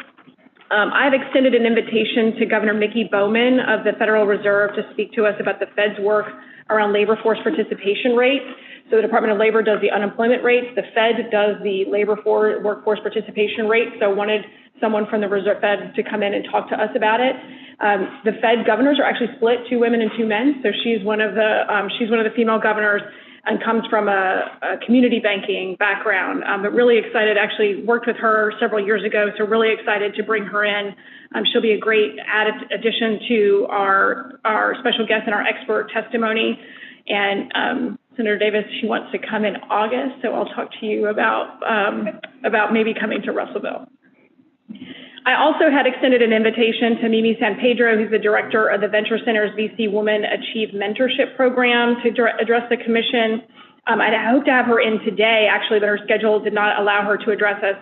I've extended an invitation to Governor Mickey Bowman of the Federal Reserve to speak to us about the Fed's work around labor force participation rates. So the Department of Labor does the unemployment rates, the Fed does the workforce participation rate. So I wanted someone from the Reserve Fed to come in and talk to us about it. The Fed governors are actually split, 2 women and 2 men. So she's one of the female governors and comes from a community banking background. But really excited, actually worked with her several years ago, so really excited to bring her in. She'll be a great added addition to our special guest and our expert testimony. And Senator Davis, she wants to come in August, so I'll talk to you about maybe coming to Russellville. I also had extended an invitation to Mimi San Pedro, who's the director of the Venture Center's VC Women Achieve Mentorship Program, to address the commission. I hope to have her in today, actually, but her schedule did not allow her to address us.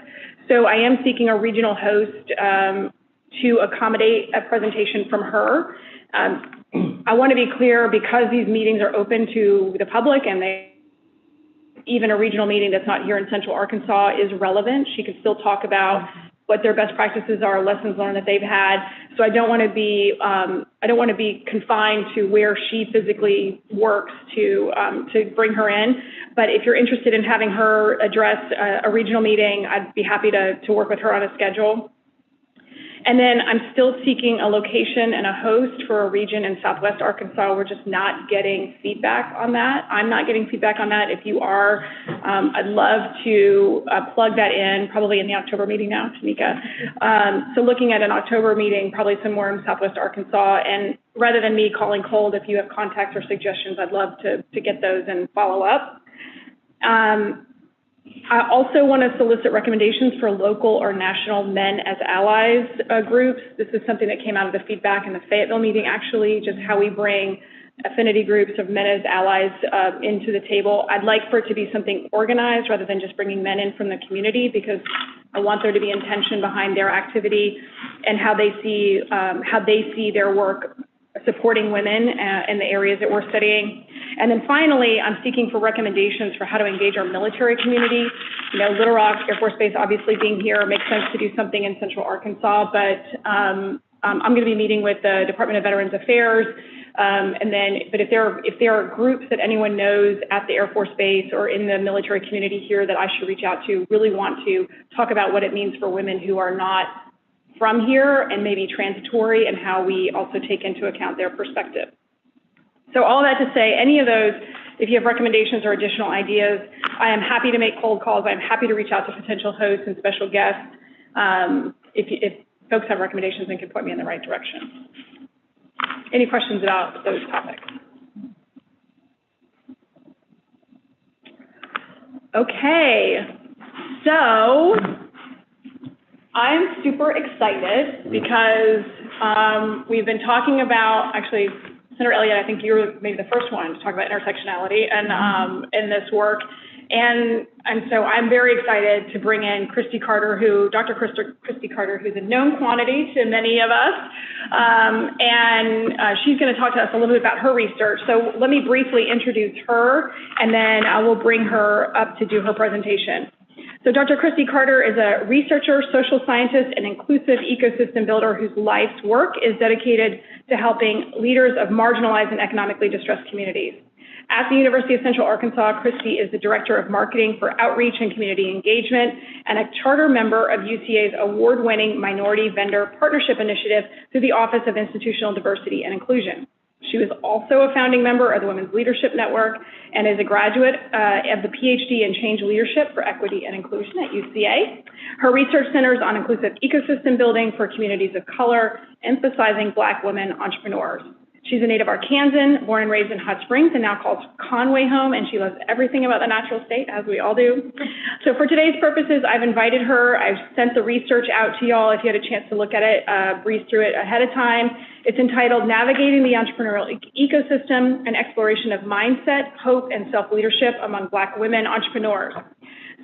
So I am seeking a regional host to accommodate a presentation from her. I want to be clear, because these meetings are open to the public, and even a regional meeting that's not here in Central Arkansas is relevant. She can still talk about what their best practices are, lessons learned that they've had. So I don't want to be confined to where she physically works to bring her in. But if you're interested in having her address a regional meeting, I'd be happy to work with her on a schedule. And then I'm still seeking a location and a host for a region in Southwest Arkansas. We're just not getting feedback on that. I'm not getting feedback on that. If you are, I'd love to plug that in, probably in the October meeting now, Tamika. So looking at an October meeting, probably somewhere in Southwest Arkansas. And rather than me calling cold, if you have contacts or suggestions, I'd love to get those and follow up. I also want to solicit recommendations for local or national Men as Allies groups. This is something that came out of the feedback in the Fayetteville meeting, actually, just how we bring affinity groups of Men as Allies into the table. I'd like for it to be something organized rather than just bringing men in from the community, because I want there to be intention behind their activity and how they see their work supporting women in the areas that we're studying. And then finally, I'm seeking for recommendations for how to engage our military community. Little Rock Air Force Base obviously being here makes sense to do something in Central Arkansas, but I'm going to be meeting with the Department of Veterans Affairs. But if there are groups that anyone knows at the Air Force Base or in the military community here that I should reach out to, really want to talk about what it means for women who are not from here and maybe transitory, and how we also take into account their perspective. So all that to say, any of those, if you have recommendations or additional ideas, I am happy to make cold calls. I'm happy to reach out to potential hosts and special guests if folks have recommendations and can point me in the right direction. Any questions about those topics? Okay, so I'm super excited because we've been talking about, actually, Senator Elliott, I think you were maybe the first one to talk about intersectionality and in this work. And so I'm very excited to bring in Christy Carter, Dr. Christy Carter, who's a known quantity to many of us. She's going to talk to us a little bit about her research. So let me briefly introduce her, and then I will bring her up to do her presentation. So Dr. Christy Carter is a researcher, social scientist, and inclusive ecosystem builder whose life's work is dedicated to helping leaders of marginalized and economically distressed communities. At the University of Central Arkansas, Christy is the Director of Marketing for Outreach and Community Engagement and a charter member of UCA's award-winning Minority Vendor Partnership Initiative through the Office of Institutional Diversity and Inclusion. She was also a founding member of the Women's Leadership Network and is a graduate of the PhD in Change Leadership for Equity and Inclusion at UCA. Her research centers on inclusive ecosystem building for communities of color, emphasizing Black women entrepreneurs. She's a native Arkansan, born and raised in Hot Springs, and now calls Conway home, and she loves everything about the natural state, as we all do. So for today's purposes, I've invited her. I've sent the research out to y'all if you had a chance to look at it, breeze through it ahead of time. It's entitled Navigating the Entrepreneurial Ecosystem, an Exploration of Mindset, Hope, and Self-Leadership Among Black Women Entrepreneurs.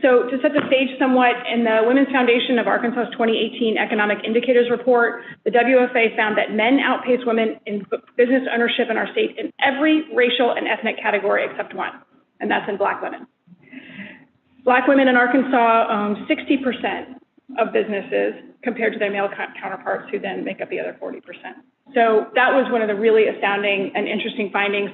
So to set the stage somewhat, in the Women's Foundation of Arkansas's 2018 Economic Indicators Report, the WFA found that men outpace women in business ownership in our state in every racial and ethnic category except one, and that's in Black women. Black women in Arkansas own 60% of businesses compared to their male counterparts, who then make up the other 40%. So that was one of the really astounding and interesting findings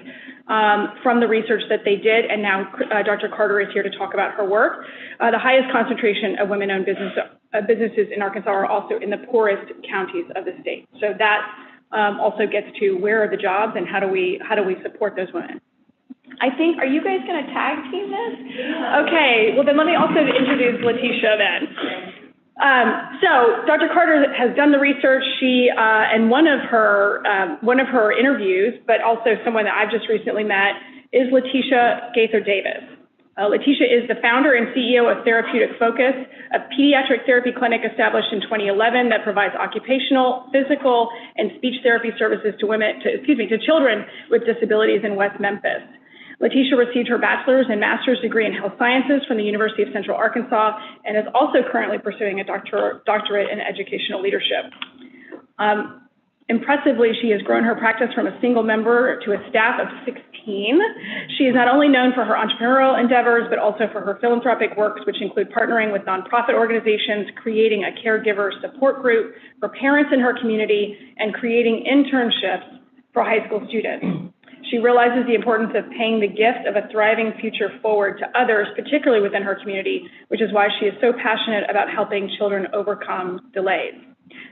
from the research that they did, and now Dr. Carter is here to talk about her work. The highest concentration of women-owned businesses in Arkansas are also in the poorest counties of the state. So that also gets to where are the jobs and how do we support those women. I think, are you guys going to tag team this? Okay, well then let me also introduce Letitia then. So Dr. Carter has done the research. She and one of her interviews, but also someone that I've just recently met, is Letitia Gaither Davis. Letitia is the founder and CEO of Therapeutic Focus, a pediatric therapy clinic established in 2011 that provides occupational, physical, and speech therapy services to children with disabilities in West Memphis. Letitia received her bachelor's and master's degree in health sciences from the University of Central Arkansas and is also currently pursuing a doctorate in educational leadership. Impressively, she has grown her practice from a single member to a staff of 16. She is not only known for her entrepreneurial endeavors, but also for her philanthropic works, which include partnering with nonprofit organizations, creating a caregiver support group for parents in her community, and creating internships for high school students. She realizes the importance of paying the gift of a thriving future forward to others, particularly within her community, which is why she is so passionate about helping children overcome delays.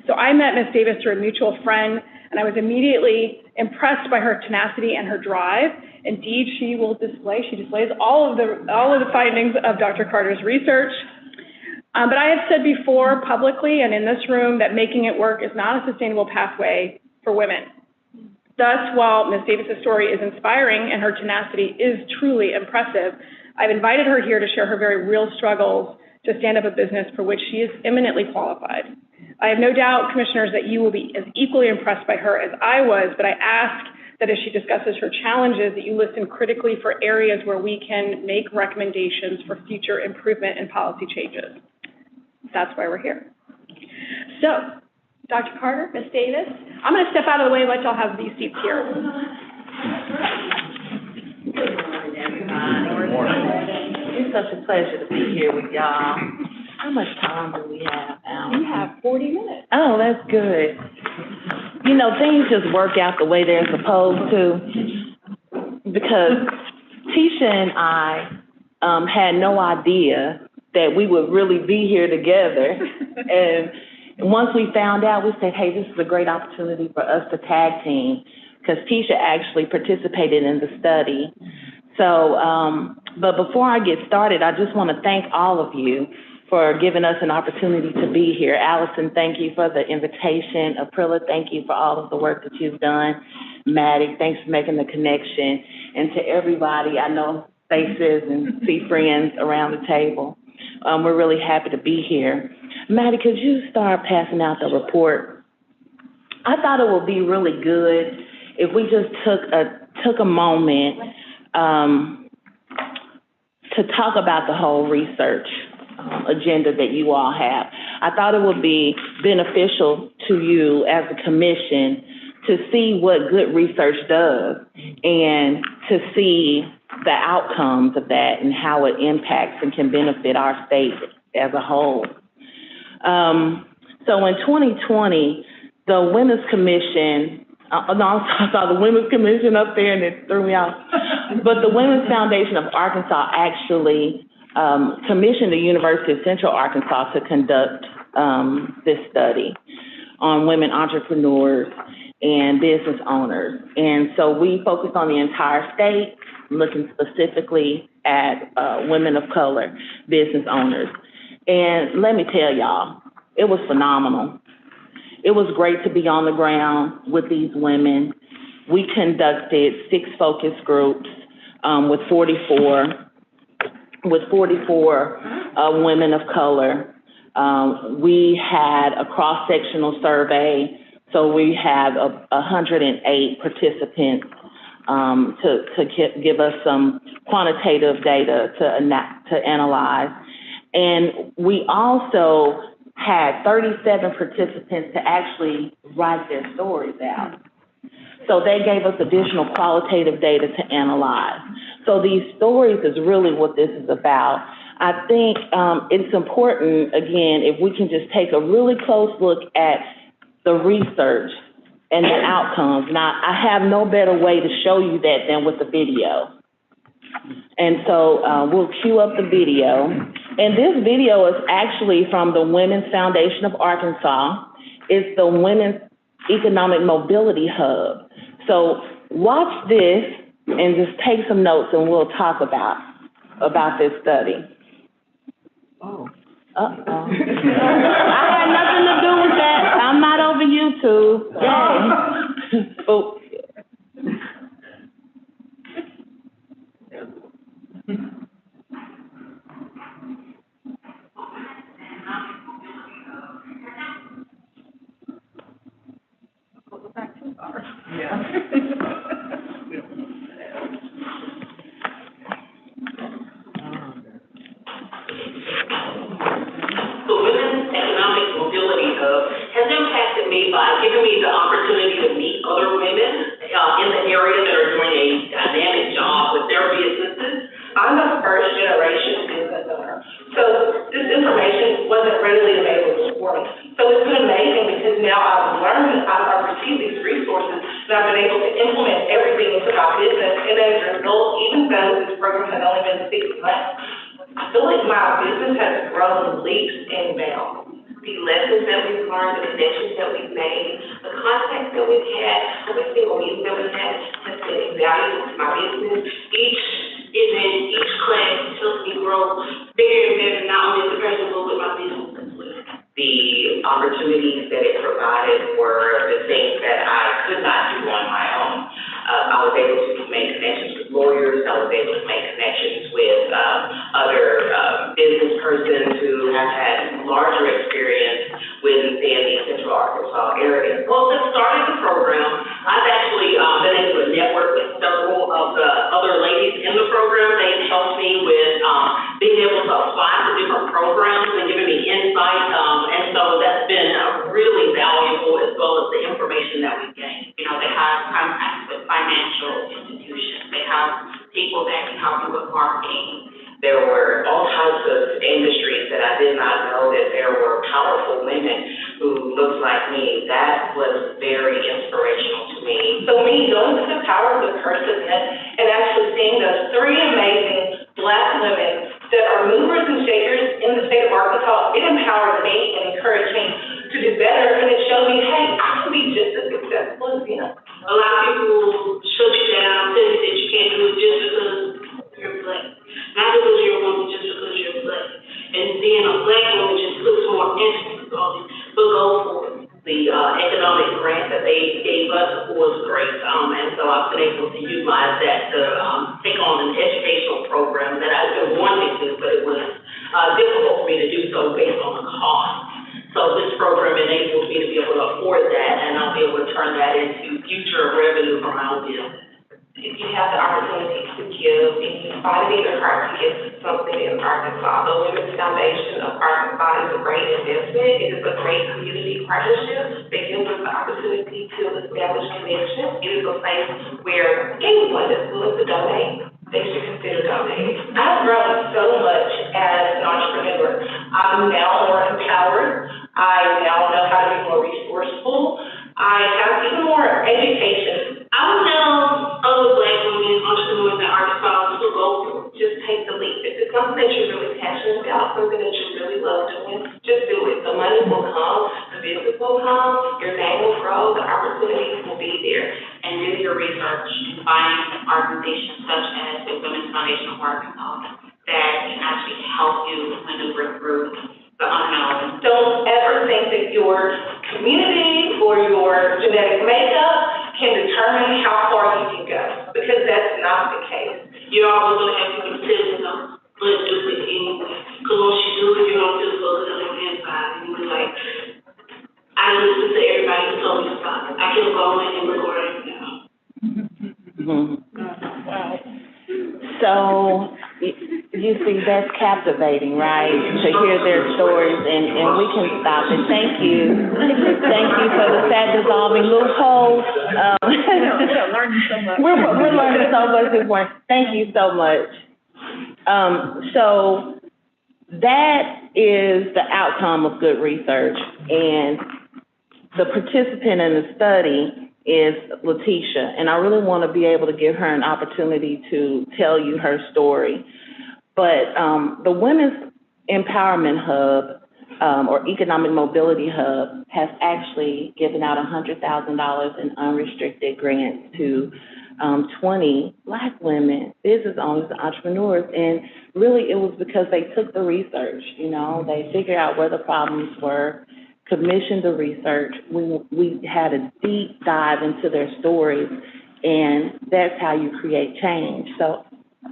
So I met Ms. Davis through a mutual friend, and I was immediately impressed by her tenacity and her drive. Indeed, she displays all of the findings of Dr. Carter's research. But I have said before publicly and in this room that making it work is not a sustainable pathway for women. Thus, while Ms. Davis's story is inspiring and her tenacity is truly impressive, I've invited her here to share her very real struggles to stand up a business for which she is eminently qualified. I have no doubt, commissioners, that you will be as equally impressed by her as I was, but I ask that as she discusses her challenges, that you listen critically for areas where we can make recommendations for future improvement and policy changes. That's why we're here. So, Dr. Carter, Ms. Davis, I'm going to step out of the way and let y'all have these seats here. Good morning, everybody. Good morning. It's such a pleasure to be here with y'all. How much time do we have, Alan? We have 40 minutes. Oh, that's good. You know, things just work out the way they're supposed to, because Tisha and I had no idea that we would really be here together. And once we found out, we said, hey, this is a great opportunity for us to tag team, because Tisha actually participated in the study. So, but before I get started, I just want to thank all of you for giving us an opportunity to be here. Allison, thank you for the invitation. Aprilla, thank you for all of the work that you've done. Maddie, thanks for making the connection. And to everybody, I know faces and see friends around the table. We're really happy to be here. Maddie, could you start passing out the report? I thought it would be really good if we just took a moment to talk about the whole research agenda that you all have. I thought it would be beneficial to you as a commission to see what good research does and to see the outcomes of that and how it impacts and can benefit our state as a whole. So in 2020, the Women's Commission, I saw the Women's Commission up there and it threw me off, but the Women's Foundation of Arkansas actually commissioned the University of Central Arkansas to conduct this study on women entrepreneurs and business owners. And so we focused on the entire state, looking specifically at women of color, business owners. And let me tell y'all, it was phenomenal. It was great to be on the ground with these women. We conducted 6 focus groups with 44 women of color. We had a cross-sectional survey, so we had 108 participants to give us some quantitative data to analyze. And we also had 37 participants to actually write their stories out. So they gave us additional qualitative data to analyze. So these stories is really what this is about. I think it's important, again, if we can just take a really close look at the research and the outcomes. Now, I have no better way to show you that than with the video. And so we'll cue up the video. And this video is actually from the Women's Foundation of Arkansas. It's the Women's Economic Mobility Hub. So watch this and just take some notes and we'll talk about this study. Oh. Uh-oh. I had nothing to do with that. I'm not over YouTube. Oh. The Women's Economic Mobility Hub has impacted me by giving me the opportunity to meet other women in the area that are doing a dynamic job with their businesses. I'm a first generation business owner, so this information wasn't readily available for me. So it's been amazing because now I've learned, I've received these resources, and I've been able to implement everything into my business. And as a result, even though this program has only been 6 months, I feel like my business has grown leaps and bounds. The lessons that we've learned, the connections that we've made, the contacts that we've had, every single meeting that we've had has been invaluable to my business. Each class helps me grow bigger and better, not only as a person, but with my business as well. The opportunities that it provided were the things that I could not do on my own. I was able to make connections with lawyers. I was able to make connections with other business persons who have had larger experience within the Central Arkansas area. Well, since starting the program, I've actually been able to network with several of the other ladies in the program. They've helped me with being able to apply to different programs and giving me insight. And so that's been really valuable, as well as the information that we've gained. You know, they have contacts with financial institutions. They have people that can help you with marketing. There were all types of industries that I did not know that there were powerful women who looked like me. That was very inspirational to me. So me going to the power of the cursiveness and actually seeing those 3 amazing Black women that are movers and shakers in the state of Arkansas, it empowered me and encouraged me to do better, and it showed me, hey, I can be just as successful as him. A lot of people shut you down, tell you that you can't do it just because you're black, not because you're a woman, just because you're black. And then a black woman just puts more emphasis on it, but go for it. The economic grant that they gave us was great, and so I've been able to utilize that to take on an educational program that I've been wanting to, but it was difficult for me to do so based on the cost. So this program enables me to be able to afford that, and I'll be able to turn that into future revenue for my own business. If you have the opportunity to give, and you find it in your heart to give something in Arkansas, the Women's Foundation of Arkansas is a great investment. It is a great community partnership that gives us the opportunity to establish connections. It is a place where anyone that's willing to donate, they should consider donating. I've grown so much as an entrepreneur. I'm now more empowered. I now know how to be more resourceful. I have even more education. I would tell other black women entrepreneurs in Arkansas to go through, just take the leap. If it's something that you're really passionate about, something that you really love doing, just do it. The money will come, the business will come, your name will grow, the opportunities will be there. And do your research and find organizations such as the Women's Foundation of Arkansas that can actually help you maneuver through the unknown. Don't ever think that your community or your genetic makeup can determine how far you can go, because that's not the case. You're always going to have people tell you, but do it anyway. Because once you do it, you're going to feel so good on the inside. And you're like, I listen to everybody who told me to stop. I kept going and look where I am now. Wow. So, you see, that's captivating, right? To hear their stories, and we can stop it. Thank you. Thank you for the fat dissolving loopholes. We're learning so much. We're learning so much this morning. Thank you so much. So that is the outcome of good research, and the participant in the study is Letitia, and I really want to be able to give her an opportunity to tell you her story. But the Women's Empowerment Hub, or Economic Mobility Hub, has actually given out $100,000 in unrestricted grants to 20 Black women, business owners, entrepreneurs, and really it was because they took the research, you know, they figured out where the problems were, commissioned the research, we had a deep dive into their stories, and that's how you create change. So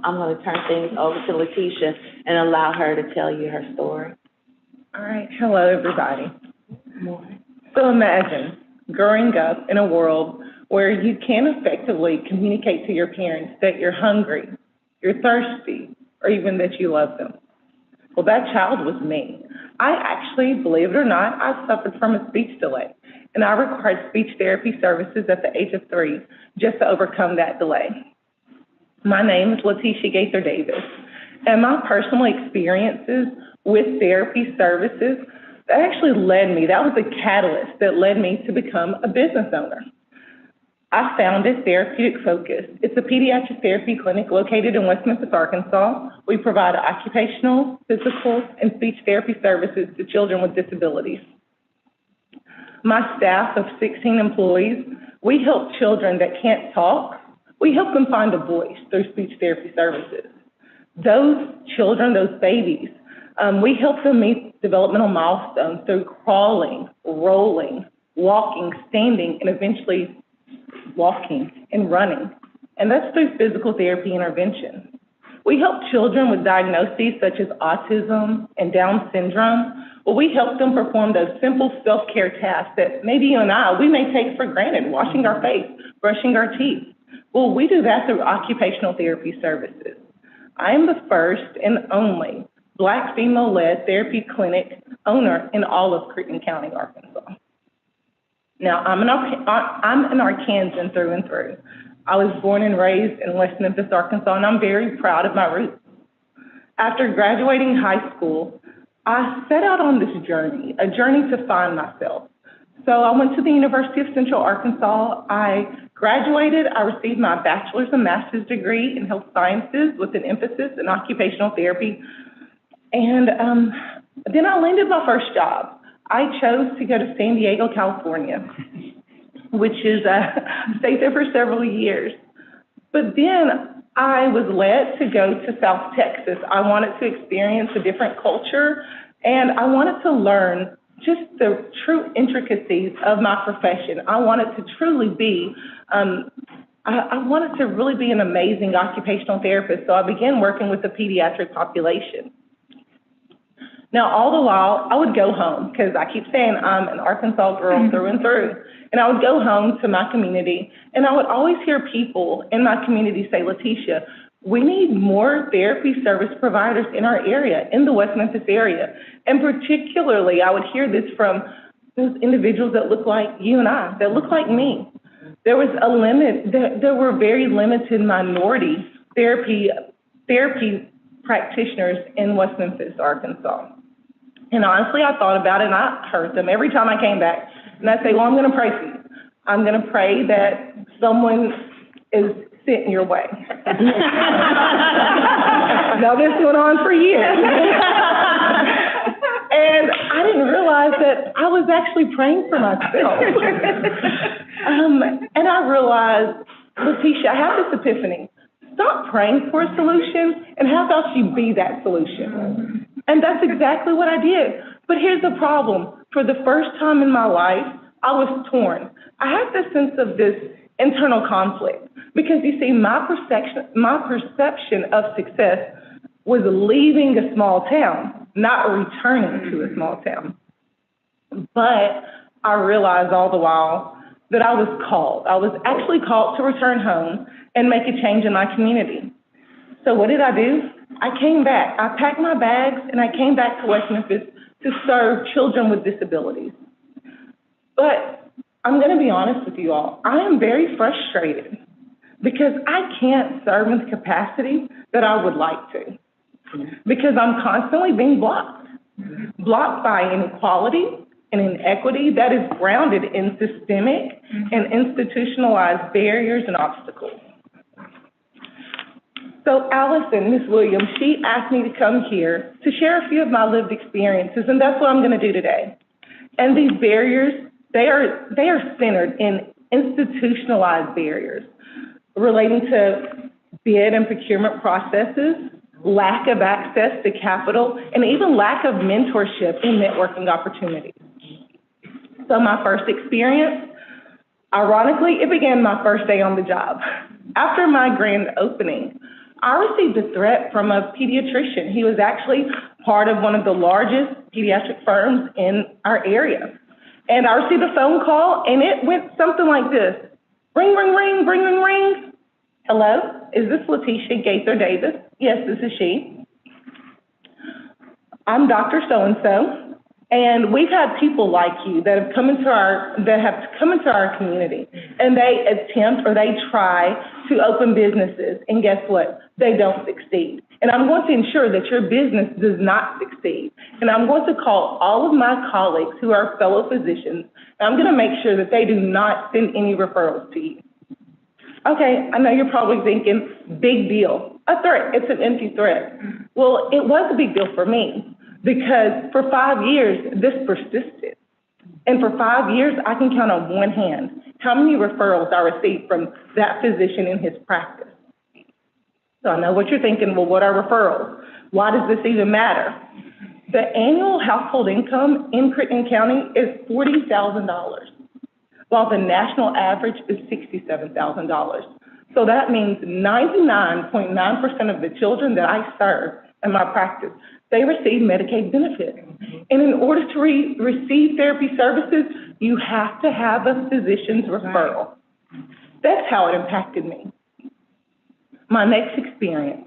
I'm going to turn things over to Letitia and allow her to tell you her story. All right. Hello, everybody. So imagine growing up in a world where you can effectively communicate to your parents that you're hungry, you're thirsty, or even that you love them. Well, that child was me. I actually, believe it or not, I suffered from a speech delay, and I required speech therapy services at the age of 3 just to overcome that delay. My name is Letitia Gaither Davis, and my personal experiences with therapy services, that actually led me, that was the catalyst that led me to become a business owner. I founded Therapeutic Focus. It's a pediatric therapy clinic located in West Memphis, Arkansas. We provide occupational, physical, and speech therapy services to children with disabilities. My staff of 16 employees, we help children that can't talk. We help them find a voice through speech therapy services. Those children, those babies, we help them meet developmental milestones through crawling, rolling, walking, standing, and eventually walking and running. And that's through physical therapy intervention. We help children with diagnoses such as autism and Down syndrome. Well, we help them perform those simple self-care tasks that maybe you and I, we may take for granted, washing our face, brushing our teeth. Well, we do that through occupational therapy services. I am the first and only Black female-led therapy clinic owner in all of Crittenden County, Arkansas. Now, I'm an Arkansan through and through. I was born and raised in West Memphis, Arkansas, and I'm very proud of my roots. After graduating high school, I set out on this journey, a journey to find myself. So I went to the University of Central Arkansas. I graduated. I received my bachelor's and master's degree in health sciences with an emphasis in occupational therapy. And then I landed my first job. I chose to go to San Diego, California, which is, stayed there for several years. But then I was led to go to South Texas. I wanted to experience a different culture, and I wanted to learn just the true intricacies of my profession. I wanted to truly be, I wanted to really be an amazing occupational therapist, so I began working with the pediatric population. Now, all the while, I would go home, because I keep saying I'm an Arkansas girl through and through, and I would go home to my community, and I would always hear people in my community say, Letitia, we need more therapy service providers in our area, in the West Memphis area. And particularly, I would hear this from those individuals that look like you and I, that look like me. There was a limit, there were very limited minority therapy practitioners in West Memphis, Arkansas. And honestly, I thought about it, and I heard them every time I came back. And I'd say, well, I'm going to pray for you. I'm going to pray that someone is sent your way. Now, this went on for years. And I didn't realize that I was actually praying for myself. And I realized, Letitia, I have this epiphany. Stop praying for a solution, and how about you be that solution? And that's exactly what I did. But here's the problem. For the first time in my life, I was torn. I had this sense of this internal conflict because, you see, my perception of success was leaving a small town, not returning to a small town. But I realized all the while that I was called. I was actually called to return home and make a change in my community. So what did I do? I came back. I packed my bags and I came back to West Memphis to serve children with disabilities. But I'm going to be honest with you all. I am very frustrated because I can't serve in the capacity that I would like to, because I'm constantly being blocked by inequality and inequity that is grounded in systemic and institutionalized barriers and obstacles. So Allison, Ms. Williams, she asked me to come here to share a few of my lived experiences, and that's what I'm going to do today. And these barriers, they are centered in institutionalized barriers relating to bid and procurement processes, lack of access to capital, and even lack of mentorship and networking opportunities. So my first experience, ironically, it began my first day on the job. After my grand opening, I received a threat from a pediatrician. He was actually part of one of the largest pediatric firms in our area. And I received a phone call, and it went something like this. Ring, ring, ring, ring, ring, ring. Hello, is this Letitia Gaither Davis? Yes, this is she. I'm Dr. So-and-so, and we've had people like you that have come into our community, and they attempt or they try to open businesses, and guess what? They don't succeed. And I'm going to ensure that your business does not succeed. And I'm going to call all of my colleagues who are fellow physicians, and I'm going to make sure that they do not send any referrals to you. Okay, I know you're probably thinking, big deal. A threat, it's an empty threat. Well, it was a big deal for me because for 5 years, this persisted. And for 5 years, I can count on one hand how many referrals I received from that physician in his practice. So I know what you're thinking, well, what are referrals? Why does this even matter? The annual household income in Crittenden County is $40,000, while the national average is $67,000. So that means 99.9% of the children that I serve in my practice, they receive Medicaid benefits. And in order to receive therapy services, you have to have a physician's referral. That's how it impacted me. My next experience,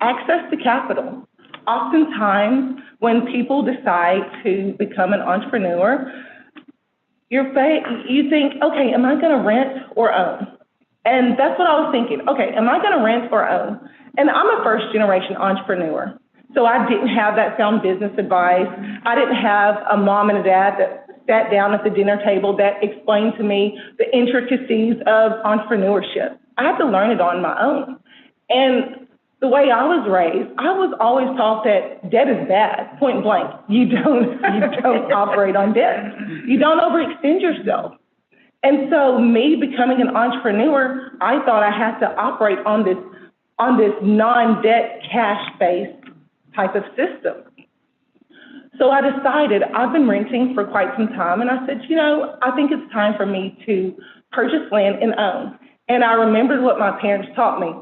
access to capital. Oftentimes, when people decide to become an entrepreneur, you think, okay, am I going to rent or own? And that's what I was thinking. Okay, am I going to rent or own? And I'm a first-generation entrepreneur, so I didn't have that sound business advice. I didn't have a mom and a dad that sat down at the dinner table that explained to me the intricacies of entrepreneurship. I had to learn it on my own. And the way I was raised, I was always taught that debt is bad, point blank. You don't operate on debt. You don't overextend yourself. And so me becoming an entrepreneur, I thought I had to operate on this non-debt, cash-based type of system. So I decided, I've been renting for quite some time, and I said, I think it's time for me to purchase land and own. And I remembered what my parents taught me.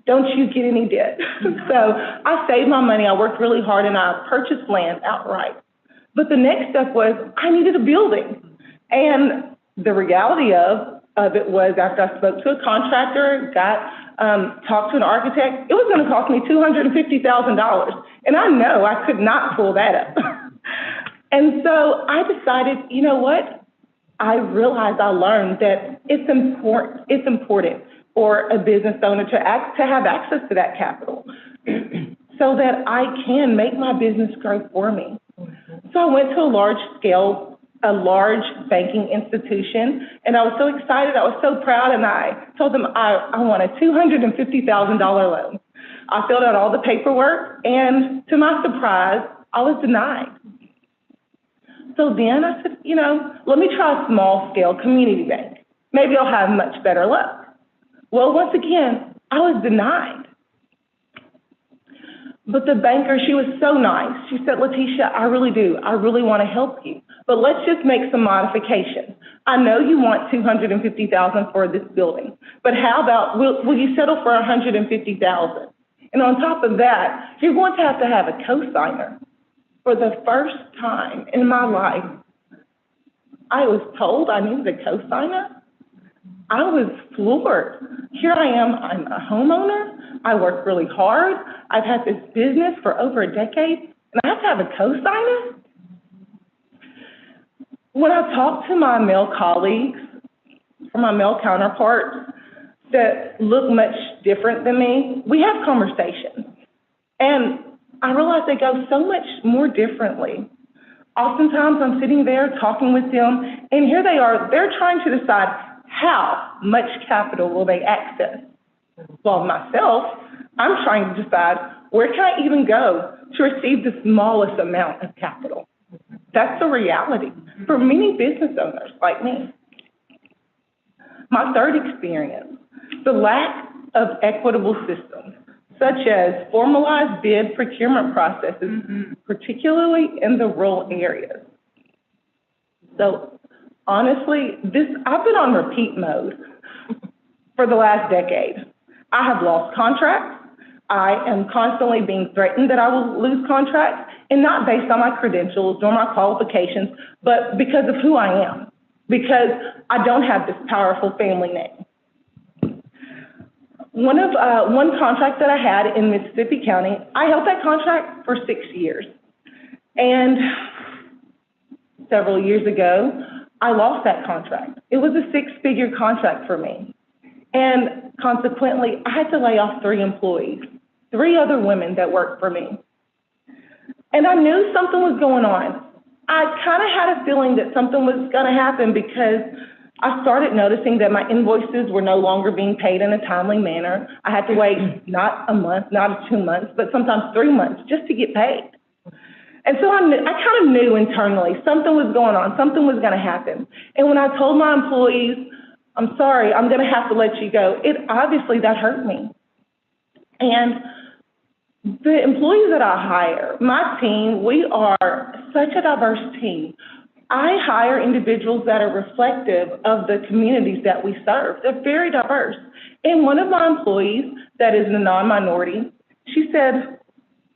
Don't you get any debt. So I saved my money, I worked really hard, and I purchased land outright. But the next step was I needed a building. And the reality of it was after I spoke to a contractor, talked to an architect, it was going to cost me $250,000. And I know I could not pull that up. And so I decided, you know what? I learned that it's important for a business owner to have access to that capital so that I can make my business grow for me. So I went to a large banking institution, and I was so excited, I was so proud, and I told them I want a $250,000 loan. I filled out all the paperwork, and to my surprise, I was denied. So then I said, let me try a small-scale community bank. Maybe I'll have much better luck. Well, once again, I was denied. But the banker, she was so nice. She said, Letitia, I really do. I really want to help you. But let's just make some modifications. I know you want $250,000 for this building, but how about, will you settle for $150,000? And on top of that, you're going to have a co-signer. For the first time in my life, I was told I needed a co-signer. I was floored. Here I am, I'm a homeowner. I work really hard. I've had this business for over a decade, and I have a co-signer? When I talk to my male colleagues, or my male counterparts that look much different than me, we have conversations. And I realize they go so much more differently. Oftentimes I'm sitting there talking with them, and here they are, they're trying to decide how much capital will they access. Well, myself, I'm trying to decide where can I even go to receive the smallest amount of capital. That's the reality for many business owners like me. My third experience, the lack of equitable systems, such as formalized bid procurement processes, particularly in the rural areas. So honestly, I've been on repeat mode for the last decade. I have lost contracts. I am constantly being threatened that I will lose contracts, and not based on my credentials nor my qualifications, but because of who I am, because I don't have this powerful family name. One contract that I had in Mississippi County, I held that contract for 6 years. And several years ago, I lost that contract. It was a 6-figure contract for me. And consequently, I had to lay off 3 employees, 3 other women that worked for me. And I knew something was going on. I kind of had a feeling that something was going to happen because I started noticing that my invoices were no longer being paid in a timely manner. I had to wait not a month, not 2 months, but sometimes 3 months just to get paid. And so I kind of knew internally something was going on, something was going to happen. And when I told my employees, I'm sorry, I'm going to have to let you go, obviously that hurt me. And the employees that I hire, my team, we are such a diverse team. I hire individuals that are reflective of the communities that we serve. They're very diverse. And one of my employees that is a non-minority, she said,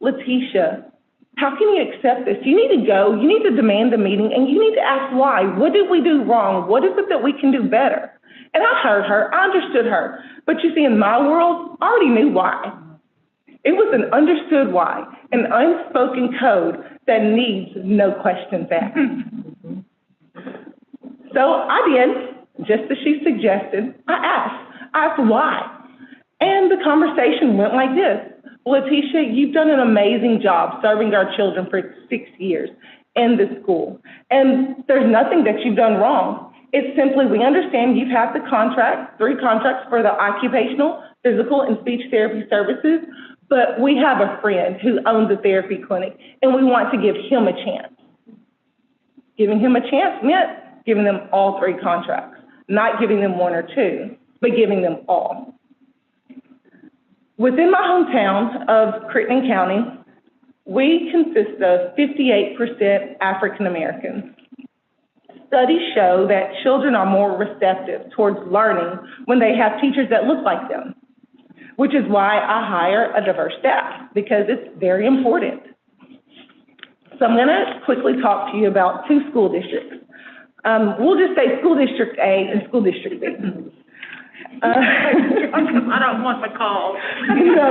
Letitia, how can you accept this? You need to go, you need to demand a meeting, and you need to ask why. What did we do wrong? What is it that we can do better? And I heard her, I understood her. But you see, in my world, I already knew why. It was an understood why, an unspoken code that needs no questions asked. So I did, just as she suggested, I asked why. And the conversation went like this. Letitia, you've done an amazing job serving our children for 6 years in the school. And there's nothing that you've done wrong. It's simply, we understand you've had the contract, 3 contracts for the occupational, physical, and speech therapy services, but we have a friend who owns a therapy clinic, and we want to give him a chance. Giving him a chance meant giving them all 3 contracts, not giving them 1 or 2, but giving them all. Within my hometown of Crittenden County, we consist of 58% African Americans. Studies show that children are more receptive towards learning when they have teachers that look like them, which is why I hire a diverse staff, because it's very important. So I'm going to quickly talk to you about 2 school districts. We'll just say School District A and School District B. I don't want the call. No.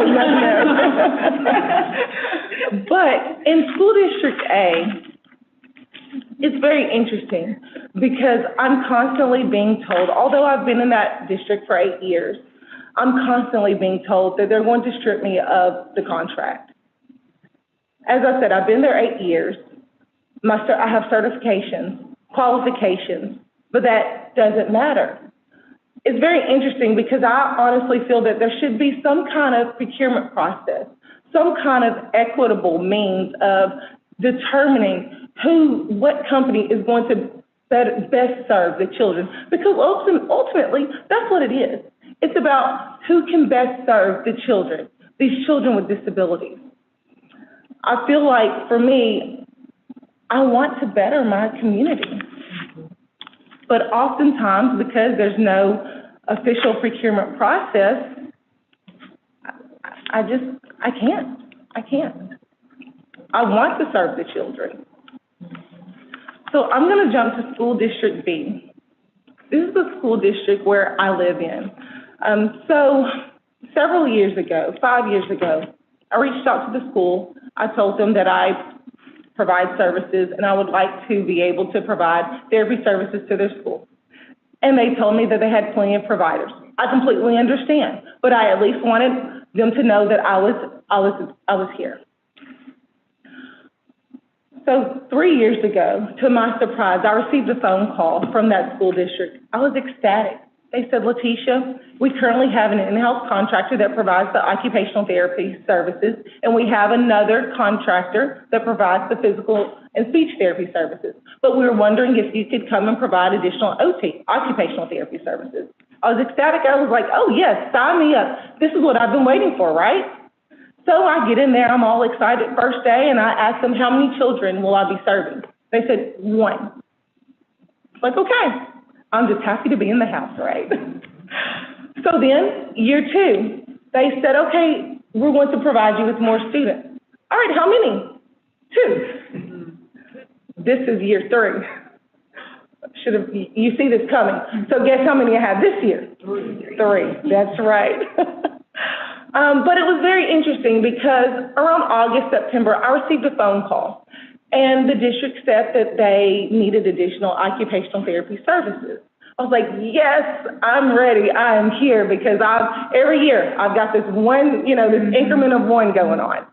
But in School District A, it's very interesting because I'm constantly being told, although I've been in that district for 8 years, I'm constantly being told that they're going to strip me of the contract. As I said, I've been there 8 years. I have certifications, qualifications, but that doesn't matter. It's very interesting because I honestly feel that there should be some kind of procurement process, some kind of equitable means of determining what company is going to best serve the children. Because ultimately, that's what it is. It's about who can best serve the children, these children with disabilities. I feel like, for me, I want to better my community. But oftentimes, because there's no official procurement process, I can't. I want to serve the children. So I'm going to jump to School District B. This is the school district where I live in. So several years ago, 5 years ago, I reached out to the school. I told them that I provide services and I would like to be able to provide therapy services to their school. And they told me that they had plenty of providers. I completely understand, but I at least wanted them to know that I was here. So 3 years ago, to my surprise, I received a phone call from that school district. I was ecstatic. They said, Letitia, we currently have an in-house contractor that provides the occupational therapy services, and we have another contractor that provides the physical and speech therapy services. But we were wondering if you could come and provide additional OT, occupational therapy services. I was ecstatic. I was like, oh, yes, sign me up. This is what I've been waiting for, right? So I get in there, I'm all excited first day, and I ask them, how many children will I be serving? They said, 1. Like, okay, I'm just happy to be in the house, right? So then, year 2, they said, okay, we're going to provide you with more students. All right, how many? 2. This is year 3. You see this coming. So guess how many I have this year? 3, that's right. But it was very interesting because around August, September, I received a phone call, and the district said that they needed additional occupational therapy services. I was like, yes, I'm ready. I am here because every year I've got this one, this increment of 1 going on.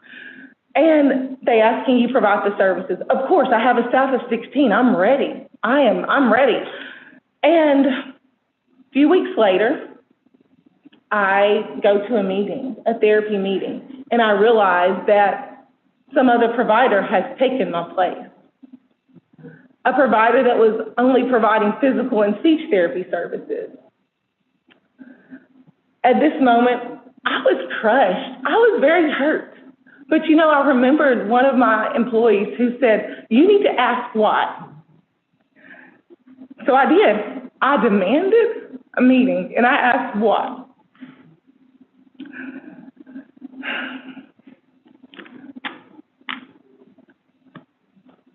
And they asked, can you provide the services? Of course, I have a staff of 16. I'm ready. I'm ready. And a few weeks later, I go to a meeting, a therapy meeting, and I realize that some other provider has taken my place. A provider that was only providing physical and speech therapy services. At this moment, I was crushed. I was very hurt. But I remembered one of my employees who said, you need to ask why. So I did. I demanded a meeting, and I asked why.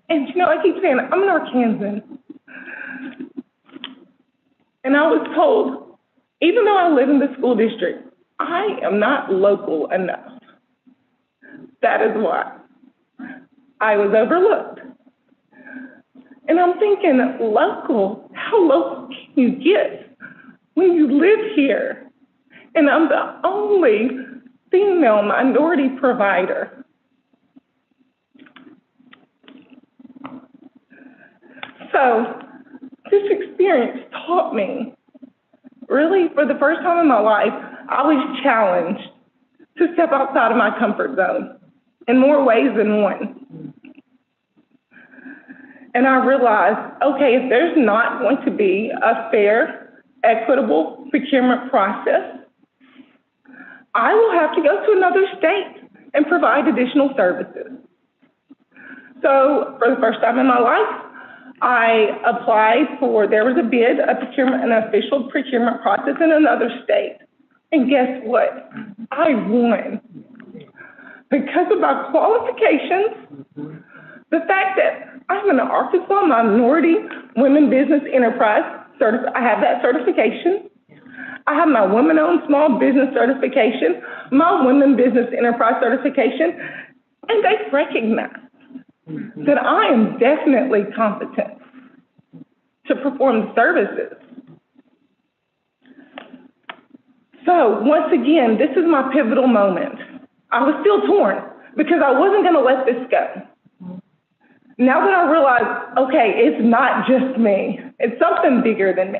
And I keep saying, I'm an Arkansan. And I was told, even though I live in the school district, I am not local enough. That is why I was overlooked. And I'm thinking, local? How local can you get when you live here? And I'm the only female minority provider. So this experience taught me, really, for the first time in my life, I was challenged to to step outside of my comfort zone in more ways than one. And I realized, okay, if there's not going to be a fair, equitable procurement process, I will have to go to another state and provide additional services. So for the first time in my life, I applied for, there was a bid, an official procurement process in another state. And guess what? I won. Because of my qualifications, the fact that I'm an Arkansas Minority Women Business Enterprise I have that certification. I have my Women-Owned Small Business certification, my Women Business Enterprise certification, and they recognize that I am definitely competent to perform the services. So once again, this is my pivotal moment. I was still torn because I wasn't going to let this go. Now that I realize, okay, it's not just me, it's something bigger than me.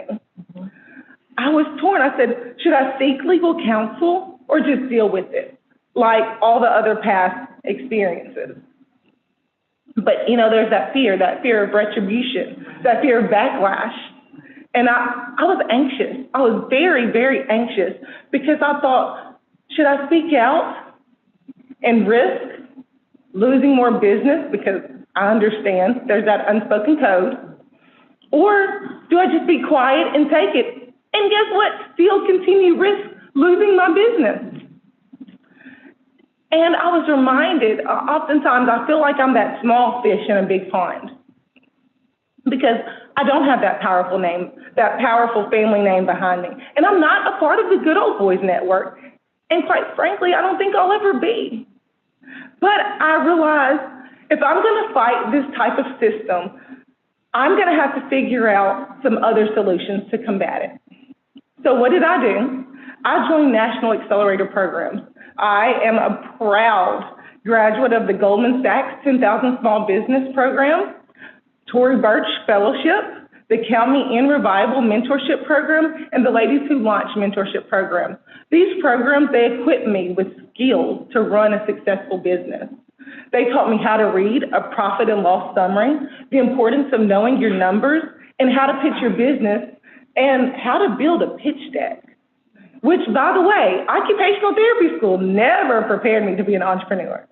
I was torn. I said, should I seek legal counsel or just deal with it, like all the other past experiences? But, you know, there's that fear of retribution, that fear of backlash. And I was anxious. I was very, very anxious because I thought, should I speak out and risk losing more business because I understand there's that unspoken code? Or do I just be quiet and take it? And guess what? Still continue risk losing my business. And I was reminded, oftentimes I feel like I'm that small fish in a big pond because I don't have that powerful name, that powerful family name behind me. And I'm not a part of the Good Old Boys Network. And quite frankly, I don't think I'll ever be. But I realized if I'm going to fight this type of system, I'm going to have to figure out some other solutions to combat it. So what did I do? I joined National Accelerator Programs. I am a proud graduate of the Goldman Sachs 10,000 Small Business Program, Tory Burch Fellowship, the Count Me In Revival Mentorship Program, and the Ladies Who Launch Mentorship Program. These programs, they equip me with skills to run a successful business. They taught me how to read a profit and loss summary, the importance of knowing your numbers, and how to pitch your business, and how to build a pitch deck. Which, by the way, occupational therapy school never prepared me to be an entrepreneur.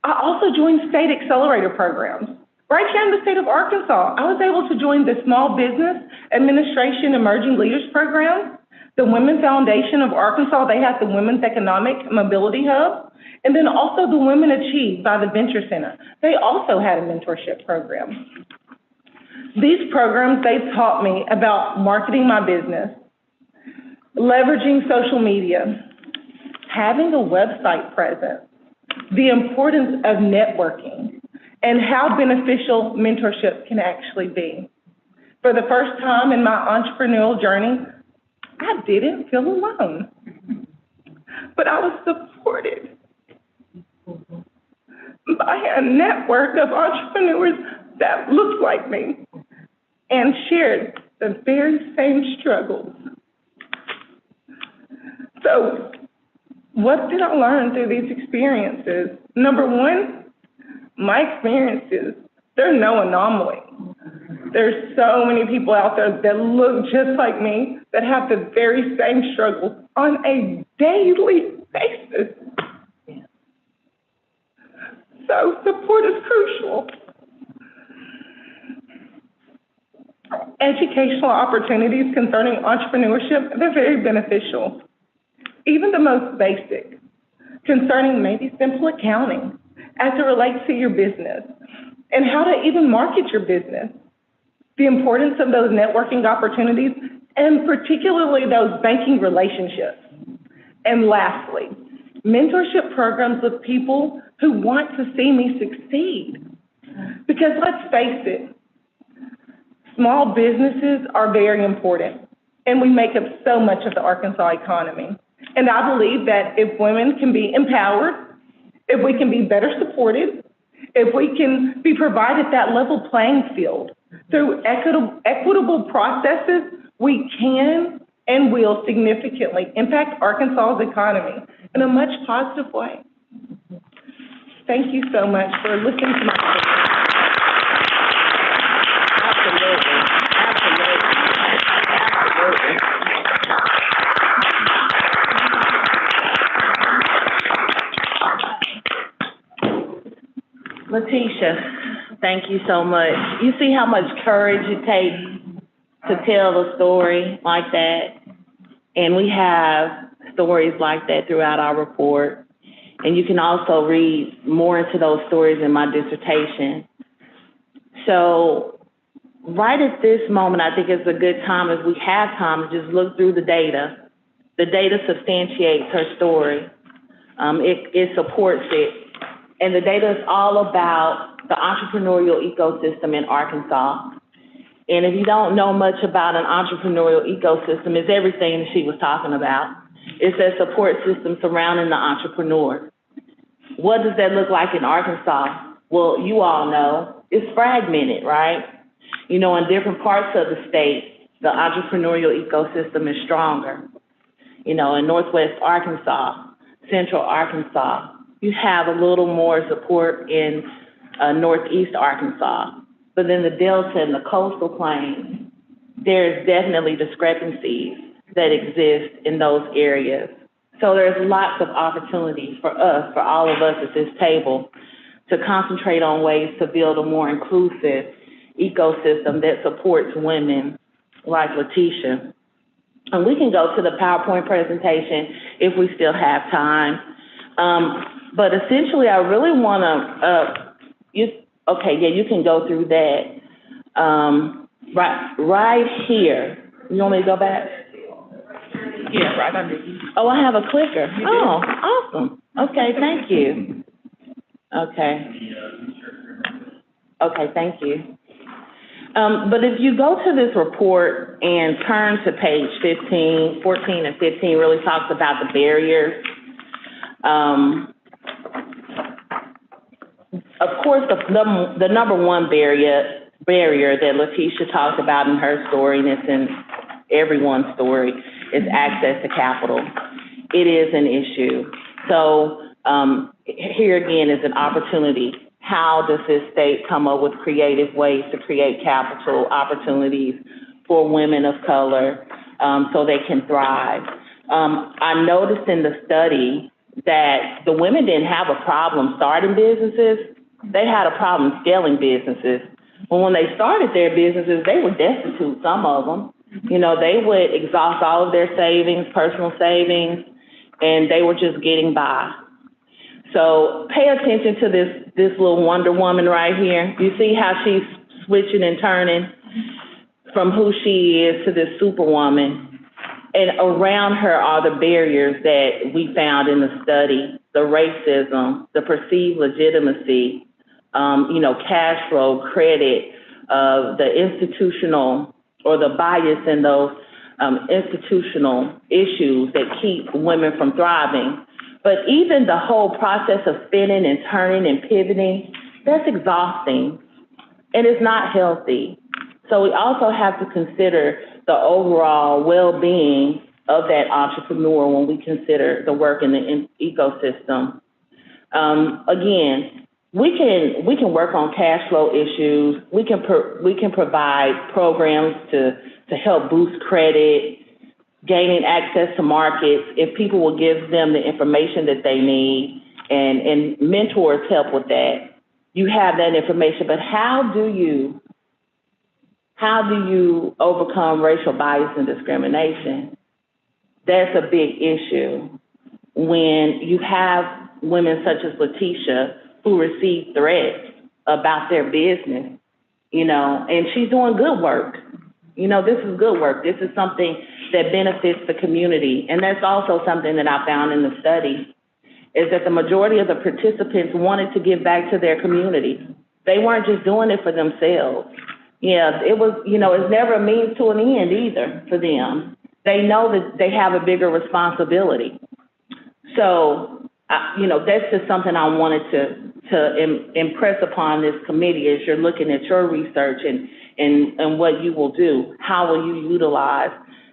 I also joined state accelerator programs. Right here in the state of Arkansas, I was able to join the Small Business Administration Emerging Leaders Program, the Women Foundation of Arkansas. They have the Women's Economic Mobility Hub, and then also the Women Achieve by the Venture Center. They also had a mentorship program. These programs, they taught me about marketing my business, leveraging social media, having a website presence, the importance of networking, and how beneficial mentorship can actually be. For the first time in my entrepreneurial journey, I didn't feel alone, but I was supported by a network of entrepreneurs that looked like me and shared the very same struggles. So what did I learn through these experiences? Number one, my experiences, they're no anomaly. There's so many people out there that look just like me that have the very same struggles on a daily basis. So support is crucial. Educational opportunities concerning entrepreneurship, they're very beneficial. Even the most basic, concerning maybe simple accounting as it relates to your business and how to even market your business, the importance of those networking opportunities, and particularly those banking relationships. And lastly, mentorship programs with people who want to see me succeed. Because let's face it, small businesses are very important, and we make up so much of the Arkansas economy. And I believe that if women can be empowered, if we can be better supported, if we can be provided that level playing field through equitable processes, we can and will significantly impact Arkansas's economy in a much positive way. Thank you so much for listening to my story. Absolutely, absolutely, absolutely. Letitia, thank you so much. You see how much courage it takes to tell a story like that? And we have stories like that throughout our report. And you can also read more into those stories in my dissertation. So right at this moment, I think it's a good time, if we have time, to just look through the data. The data substantiates her story. It supports it. And the data is all about the entrepreneurial ecosystem in Arkansas. And if you don't know much about an entrepreneurial ecosystem, it's everything that she was talking about. It's that support system surrounding the entrepreneur. What does that look like in Arkansas? Well, you all know, it's fragmented, right? You know, in different parts of the state, the entrepreneurial ecosystem is stronger. You know, in Northwest Arkansas, Central Arkansas, you have a little more support in Northeast Arkansas. But then the Delta and the coastal plains, there's definitely discrepancies that exist in those areas. So there's lots of opportunities for us, for all of us at this table, to concentrate on ways to build a more inclusive ecosystem that supports women like Letitia. And we can go to the PowerPoint presentation if we still have time. But essentially, I really want to, you can go through that. Right here. You want me to go back? Yeah, right under you. Oh, I have a clicker. Oh, awesome. Okay, thank you. Okay, thank you. But if you go to this report and turn to page 14 and 15 really talks about the barriers. Of course, the number one barrier that Letitia talked about in her story, and it's in everyone's story, is access to capital. It is an issue. So here again is an opportunity. How does this state come up with creative ways to create capital opportunities for women of color so they can thrive? I noticed in the study that the women didn't have a problem starting businesses. They had a problem scaling businesses. But when they started their businesses, they were destitute, some of them. You know, they would exhaust all of their savings, personal savings, and they were just getting by. So pay attention to this little Wonder Woman right here. You see how she's switching and turning from who she is to this Superwoman. And around her are the barriers that we found in the study, the racism, the perceived legitimacy, cash flow, credit, the institutional or the bias in those institutional issues that keep women from thriving. But even the whole process of spinning and turning and pivoting, that's exhausting and it's not healthy. So we also have to consider the overall well-being of that entrepreneur when we consider the work in the ecosystem. Again, we can work on cash flow issues. We can provide programs to help boost credit, gaining access to markets, if people will give them the information that they need, and mentors help with that. You have that information, but how do you overcome racial bias and discrimination? That's a big issue when you have women such as Letitia who receive threats about their business, and she's doing good work. This is good work. This is something that benefits the community. And that's also something that I found in the study, is that the majority of the participants wanted to give back to their community. They weren't just doing it for themselves. Yeah, it was, it's never a means to an end either for them. They know that they have a bigger responsibility. So, that's just something I wanted to impress upon this committee as you're looking at your research and what you will do. How will you utilize,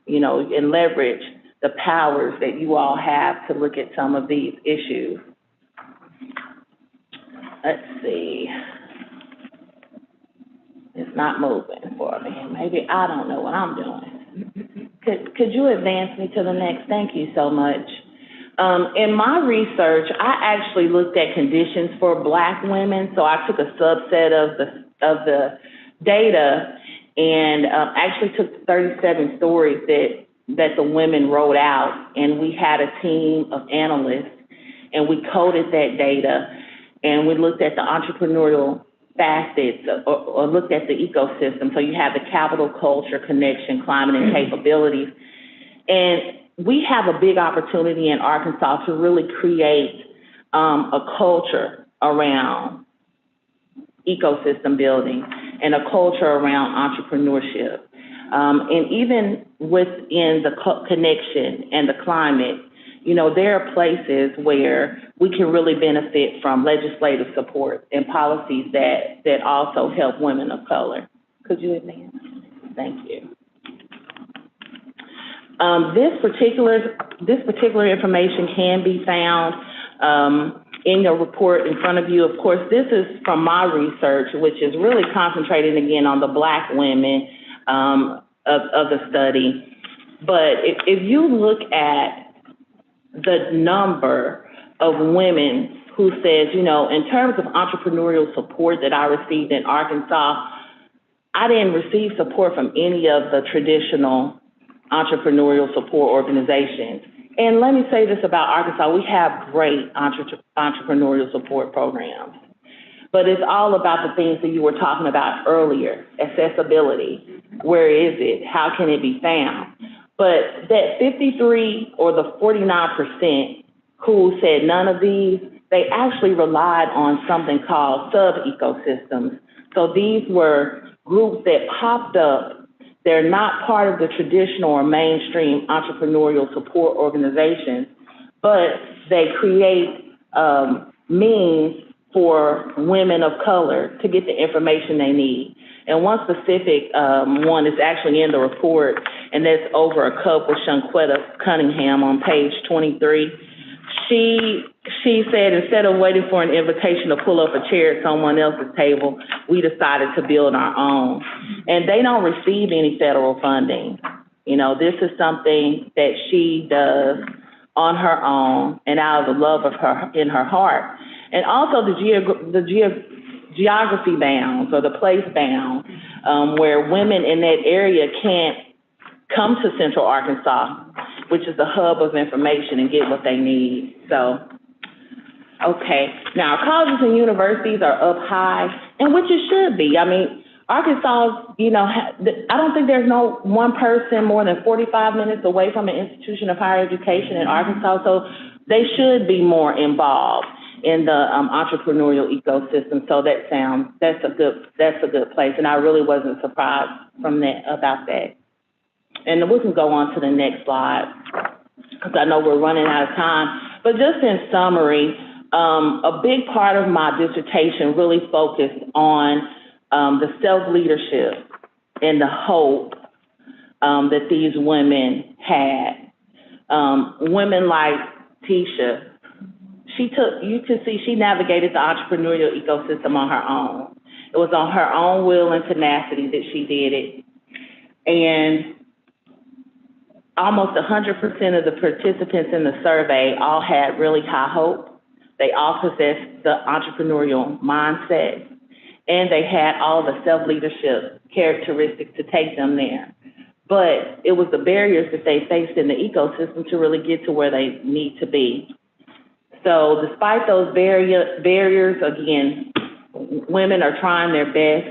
and leverage the powers that you all have to look at some of these issues. Let's see. It's not moving for me. Maybe I don't know what I'm doing. Could you advance me to the next? Thank you so much. In my research, I actually looked at conditions for Black women, so I took a subset of the data and actually took 37 stories that the women wrote out, and we had a team of analysts, and we coded that data, and we looked at the entrepreneurial facets or looked at the ecosystem. So you have the capital, culture, connection, climate, and capabilities. And we have a big opportunity in Arkansas to really create a culture around ecosystem building and a culture around entrepreneurship. And even within the connection and the climate, you know, there are places where we can really benefit from legislative support and policies that also help women of color. Could you advance? Thank you. This particular information can be found in your report in front of you. Of course, this is from my research, which is really concentrating again on the Black women of the study. But if you look at the number of women who says, you know, in terms of entrepreneurial support that I received in Arkansas, I didn't receive support from any of the traditional entrepreneurial support organizations. And let me say this about Arkansas, we have great entrepreneurial support programs, but it's all about the things that you were talking about earlier, accessibility. Where is it? How can it be found? But that 53 or the 49% who said none of these, they actually relied on something called sub-ecosystems. So these were groups that popped up. They're not part of the traditional or mainstream entrepreneurial support organizations, but they create means for women of color to get the information they need. And one specific one is actually in the report, and that's over a cup with Shanquetta Cunningham on page 23. She said instead of waiting for an invitation to pull up a chair at someone else's table, we decided to build our own. And they don't receive any federal funding. You know, this is something that she does on her own and out of the love of her in her heart. And also the geography bounds or the place bound, where women in that area can't come to Central Arkansas, which is the hub of information, and get what they need. So, okay. Now, our colleges and universities are up high, and which it should be. I mean, Arkansas, you know, I don't think there's no one person more than 45 minutes away from an institution of higher education in Arkansas, so they should be more involved in the entrepreneurial ecosystem. So that's a good place, and I really wasn't surprised about that. And we can go on to the next slide, because I know we're running out of time. But just in summary, a big part of my dissertation really focused on the self-leadership and the hope that these women had. Women like Tisha, you can see she navigated the entrepreneurial ecosystem on her own. It was on her own will and tenacity that she did it. And almost 100% of the participants in the survey all had really high hope. They all possessed the entrepreneurial mindset, and they had all the self-leadership characteristics to take them there. But it was the barriers that they faced in the ecosystem to really get to where they need to be. So despite those barriers, again, women are trying their best.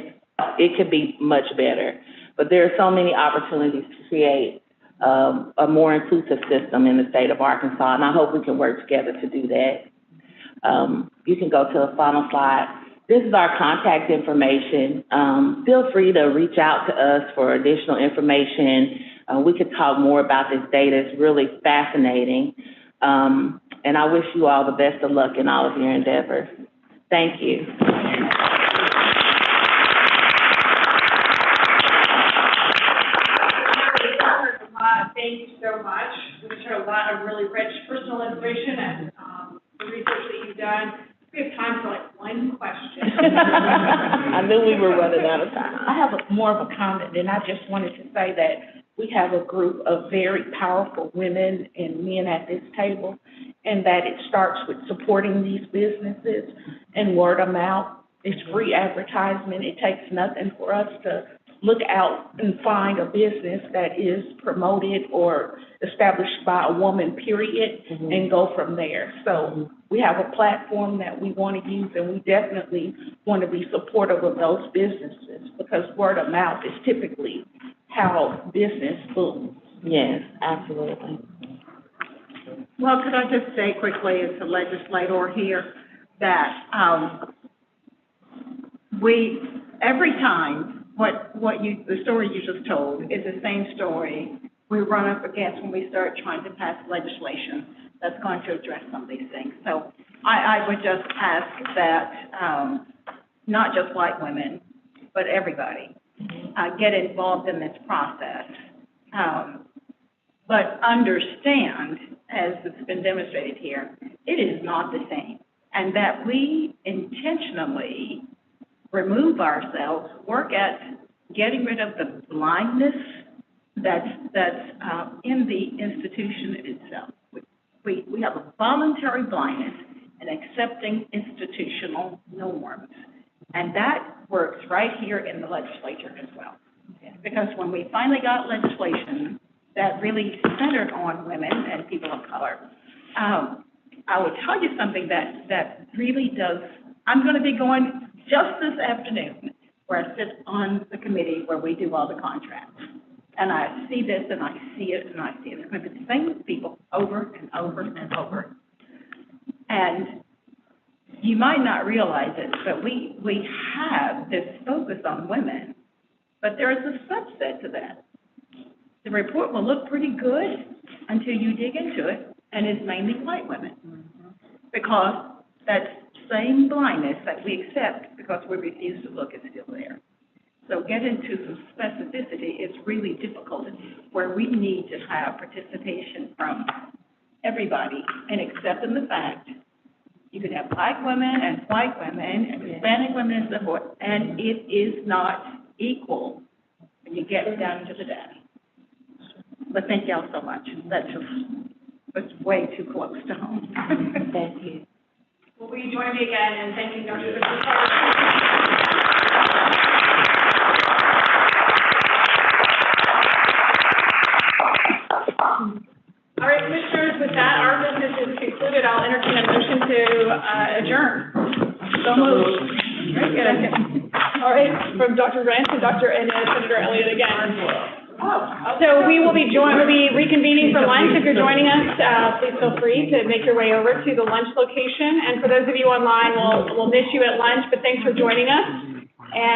It could be much better. But there are so many opportunities to create a more inclusive system in the state of Arkansas, and I hope we can work together to do that. You can go to the final slide. This is our contact information. Feel free to reach out to us for additional information. We could talk more about this data. It's really fascinating. And I wish you all the best of luck in all of your endeavors. Thank you. thank you so much. We've shared a lot of really rich personal information and, the research that you've done. We have time for like one question. I knew we were running out of time. I have more of a comment, and I just wanted to say that we have a group of very powerful women and men at this table, and that it starts with supporting these businesses and word of mouth. It's free advertisement. It takes nothing for us to look out and find a business that is promoted or established by a woman, period, and go from there. So we have a platform that we want to use, and we definitely want to be supportive of those businesses, because word of mouth is typically how business booms. Yes, absolutely. Well, could I just say quickly as a legislator here that, every time, the story you just told is the same story we run up against when we start trying to pass legislation that's going to address some of these things. So I would just ask that, not just white women, but everybody, get involved in this process. But understand, as it's been demonstrated here, it is not the same. And that we intentionally remove ourselves, work at getting rid of the blindness that's in the institution itself. We have a voluntary blindness in accepting institutional norms. And that works right here in the legislature as well. Because when we finally got legislation that really centered on women and people of color, I will tell you something that really does, I'm going to be going just this afternoon, where I sit on the committee where we do all the contracts. And I see this, and I see it, and I see it. It's going to be the same people over and over and over. And you might not realize it, but we have this focus on women, but there is a subset to that. The report will look pretty good until you dig into it, and it's mainly white women. Because that same blindness that we accept because we refuse to look is still there. So get into some specificity is really difficult, where we need to have participation from everybody and accepting the fact you could have black women and white women and Hispanic women and so forth, and it is not equal when you get down into the data. But thank y'all so much. That's way too close to home. Thank you. Will you join me again in thanking Dr. Christy Carter? All right, commissioners, with that, our business is concluded. I'll entertain a motion to adjourn. So moved. Very good. All right, from Dr. Rance and Senator Elliott again. So we'll be reconvening for lunch. If you're joining us, please feel free to make your way over to the lunch location. And for those of you online, we'll miss you at lunch, but thanks for joining us. And